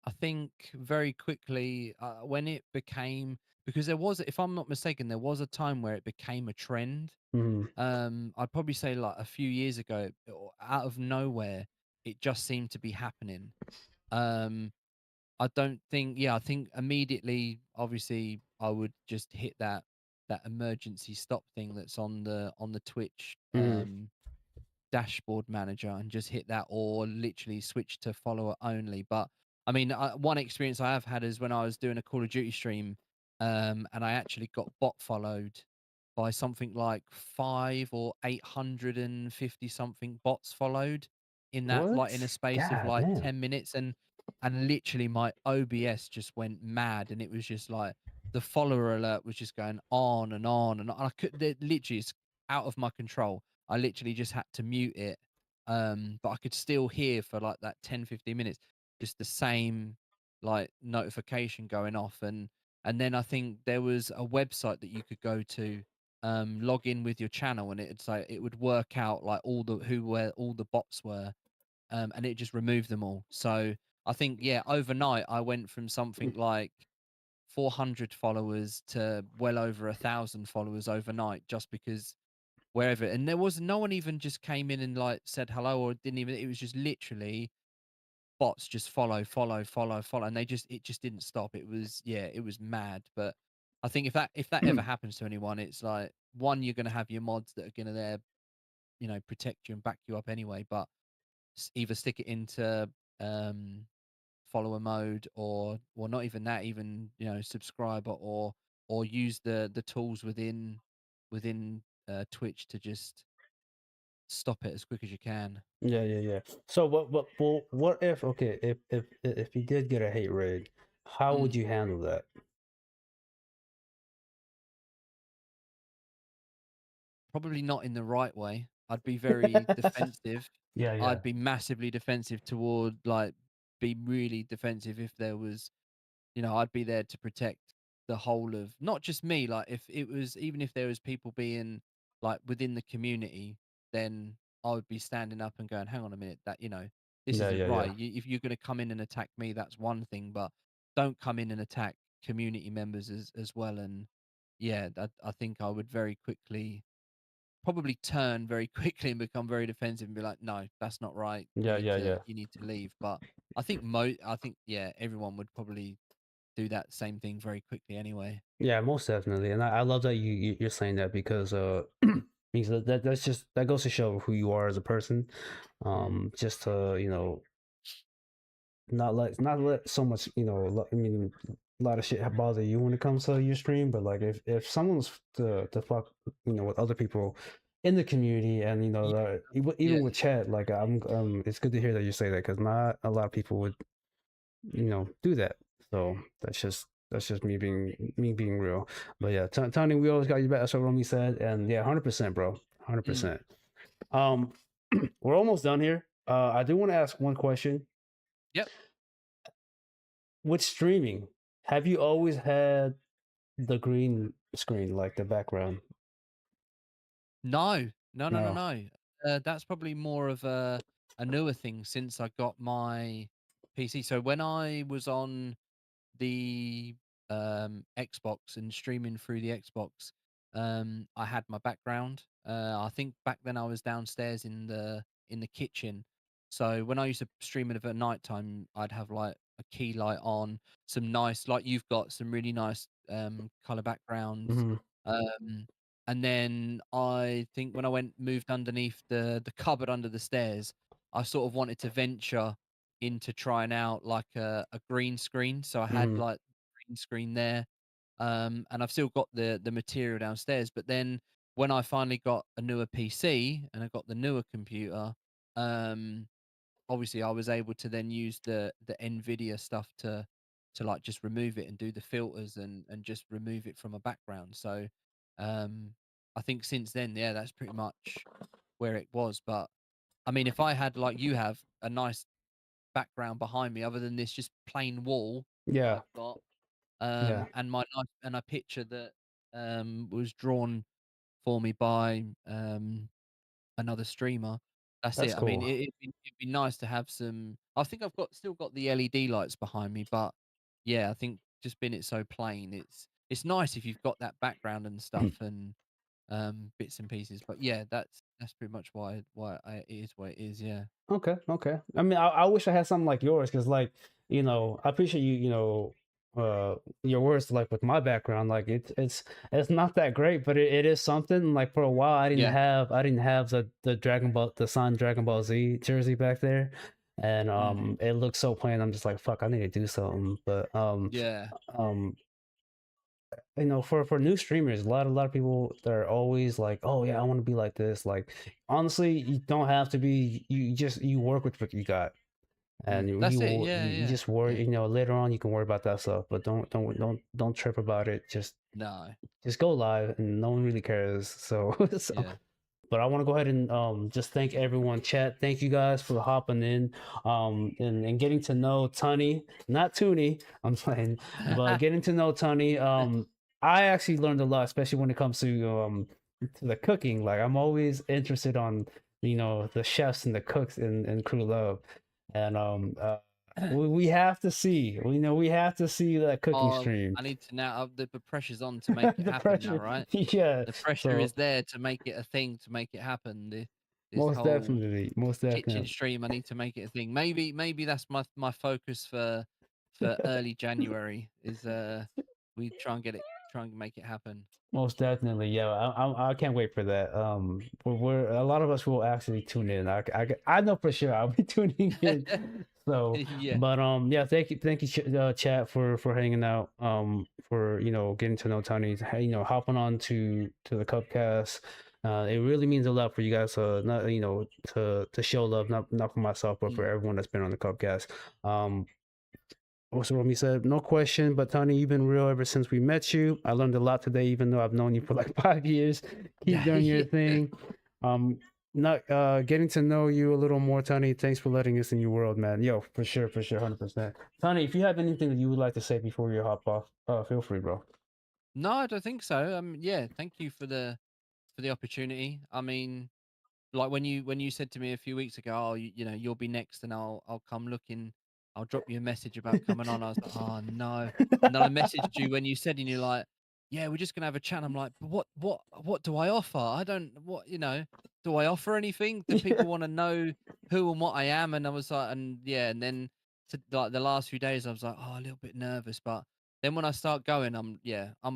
I think very quickly when it became, because there was, if I'm not mistaken, there was a time where it became a trend. Mm-hmm. I'd probably say like a few years ago, out of nowhere, it just seemed to be happening. Um, I don't think, yeah, I think immediately, obviously, I would just hit that emergency stop thing that's on the Twitch Mm-hmm. dashboard manager and just hit that, or literally switch to follower only. But I mean, one experience I have had is when I was doing a Call of Duty stream, and I actually got bot followed by something like 5 or 850 something bots followed in that, like in a What? space of God like damn. 10 minutes. And literally my OBS just went mad, and it was just like the follower alert was just going on and on and on. I could literally, it's out of my control. I literally just had to mute it. But I could still hear for like that 10-15 minutes just the same like notification going off. And then I think there was a website that you could go to, log in with your channel, and it's like it would work out like all the who where all the bots were, and it just removed them all. So I think, yeah, overnight I went from something like 400 followers to well over 1,000 followers overnight, just because wherever. And there was no one even just came in and like said hello, or didn't even, it was just literally bots just follow, follow, follow, follow. And it just didn't stop. It was, yeah, it was mad. But I think if that ever happens to anyone, it's like, one, you're gonna have your mods that are gonna there, protect you and back you up anyway. But either stick it into um follower mode, or not even that, even subscriber, or use the tools within Twitch to just stop it as quick as you can. Yeah, yeah, yeah. So what if okay, if you did get a hate raid, how would Mm. you handle that? Probably not in the right way. I'd be very defensive. Yeah, I'd yeah. be massively defensive toward, like, be really defensive if there was, I'd be there to protect the whole of not just me, like, if it was even if there was people being, like, within the community, then I would be standing up and going, "Hang on a minute, this Yeah, isn't yeah, right. yeah. If you're gonna come in and attack me, that's one thing, but don't come in and attack community members as well." And yeah, I think I would very quickly probably turn very quickly and become very defensive and be like, "No, that's not right. Yeah, yeah, yeah. You need to leave." But I think, yeah, everyone would probably do that same thing very quickly anyway. Yeah, most definitely. And I love that you're saying that because because that's just that goes to show who you are as a person. Mm. Just to, not let so much, I mean, a lot of shit bother you when it comes to your stream, but like if someone's to fuck, with other people in the community, and Yeah, yeah. even with chat, like it's good to hear that you say that because not a lot of people would, do that. So that's just me being real. But yeah, Tony, we always got your back. That's what Romy said, and yeah, 100%, bro, hundred Mm. percent. Um, we're almost done here. I do want to ask one question. Yep. With streaming, have you always had the green screen, like the background? No. No, no, no, No. no. That's probably more of a newer thing since I got my PC. So when I was on the, Xbox and streaming through the Xbox, I had my background. I think back then I was downstairs in the kitchen. So when I used to stream it at nighttime, I'd have like a key light on, some nice, like you've got some really nice color backgrounds. Hmm. Um, and then I think when I went moved underneath the cupboard under the stairs, I sort of wanted to venture into trying out like a green screen. So I had Hmm. like green screen there. And I've still got the material downstairs. But then when I finally got a newer PC and I got the newer computer, um, obviously I was able to then use the NVIDIA stuff to like just remove it and do the filters and just remove it from a background. So um I think since then, yeah, that's pretty much where it was. But I mean, if I had like you have a nice background behind me other than this just plain wall that Yeah. I've got, Yeah. and my nice and a picture that was drawn for me by another streamer. That's That's it. I mean, cool. it'd be nice to have some. I think I've got still got the LED lights behind me, but yeah, I think just being it so plain, it's nice if you've got that background and stuff and bits and pieces. But yeah, that's pretty much it is what it is. Yeah. Okay, okay. I mean, I wish I had something like yours because, like, I appreciate your words. Like with my background, like it's not that great, but it is something. Like for a while, Yeah. I didn't have the Dragon Ball, the Sun Dragon Ball Z jersey back there, and Mm. it looked so plain. I'm just like, fuck, I need to do something. But Yeah. um, for new streamers, a lot of people that are always like, oh yeah, I want to be like this. Like honestly, you don't have to be. You work with what you got, and Mm. you That's you, it. wo- Yeah. you Yeah. just worry. Yeah. Later on you can worry about that stuff, but don't trip about it. No. Just go live, and no one really cares. So so Yeah. but I want to go ahead and just thank everyone. Chat, thank you guys for hopping in, and getting to know Tunny, not Tooney. I'm playing, but getting to know Tunny. I actually learned a lot, especially when it comes to the cooking. Like I'm always interested on the chefs and the cooks in Crew Love, and we have to see. We have to see that cooking Oh, stream. I need to now. The pressure's on to make it The happen now, pressure, right? yeah. The pressure So is there to make it a thing, to make it happen. This most whole definitely, most kitchen definitely. stream, I need to make it a thing. Maybe that's my focus for early January is we try and make it happen. Most definitely, yeah. I can't wait for that. We're a lot of us will actually tune in. I know for sure I'll be tuning in. So, Yeah. but yeah. Thank you, chat for hanging out. For getting to know Tony. Hopping on to the Cupcast. It really means a lot for you guys, not to show love, not for myself, but for Mm. everyone that's been on the Cubcast. Um, also, Romy said, no question, but Tony, you've been real ever since we met you. I learned a lot today, even though I've known you for like 5 years. Keep Yeah, doing your yeah. thing. Not getting to know you a little more, Tony. Thanks for letting us in your world, man. Yo, for sure, 100%. Tony, if you have anything that you would like to say before you hop off, feel free, bro. No, I don't think so. Yeah, thank you for the opportunity. I mean, like when you said to me a few weeks ago, "Oh, you know, you'll be next, and I'll come looking. I'll drop you a message about coming on." I was like, "Oh no!" And then I messaged you when you said, and you're like, "Yeah, we're just gonna have a chat." I'm like, "But what do I offer? I don't what you know. Do I offer anything? Do Yeah, people want to know who and what I am?" And I was like, and yeah, and then like the last few days, I was like, "Oh, a little bit nervous," but then when I start going, I'm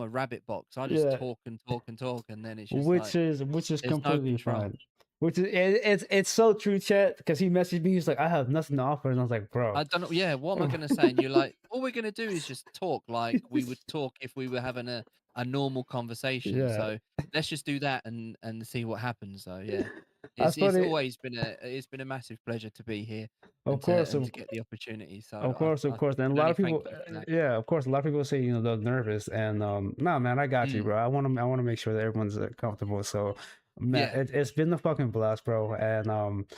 a rabbit box. I just yeah. talk and talk and talk, and then it's just like Which is there's no completely control. fine. It's so true, chat. Because he messaged me, he's like, I have nothing to offer, and I was like, bro. I don't know, yeah, what am I gonna say? And you're like, "All we're gonna do is just talk like we would talk if we were having a normal conversation, Yeah, so let's just do that and see what happens." So, yeah, that's it's funny. always been a massive pleasure to be here Of course, and to get the opportunity, so of I course, and a can lot only of thank people, you for that. yeah, of course, a lot of people say they're nervous, and no, man, I got you, Mm, bro. I want to make sure that everyone's comfortable. So, man, yeah. it's been a fucking blast, bro, and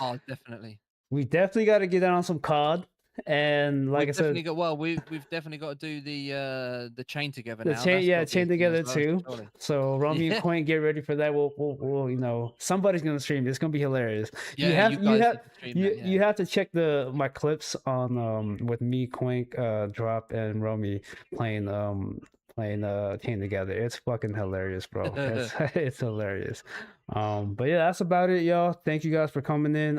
Oh, definitely. we definitely got to get down on some COD, and like We've I said, definitely got well, we've definitely got to do the chain together the now, chain, that's yeah, gotta be a chain thing as together well, too. surely. So Romy and Yeah. Quinn, get ready for that. Somebody's gonna stream. It's gonna be hilarious. Yeah, you guys need to stream that, yeah. You have to check my clips on with me, Quink, Drop, and Romy playing chain together. It's fucking hilarious, bro. It's it's hilarious. But yeah, that's about it, y'all. Thank you guys for coming in.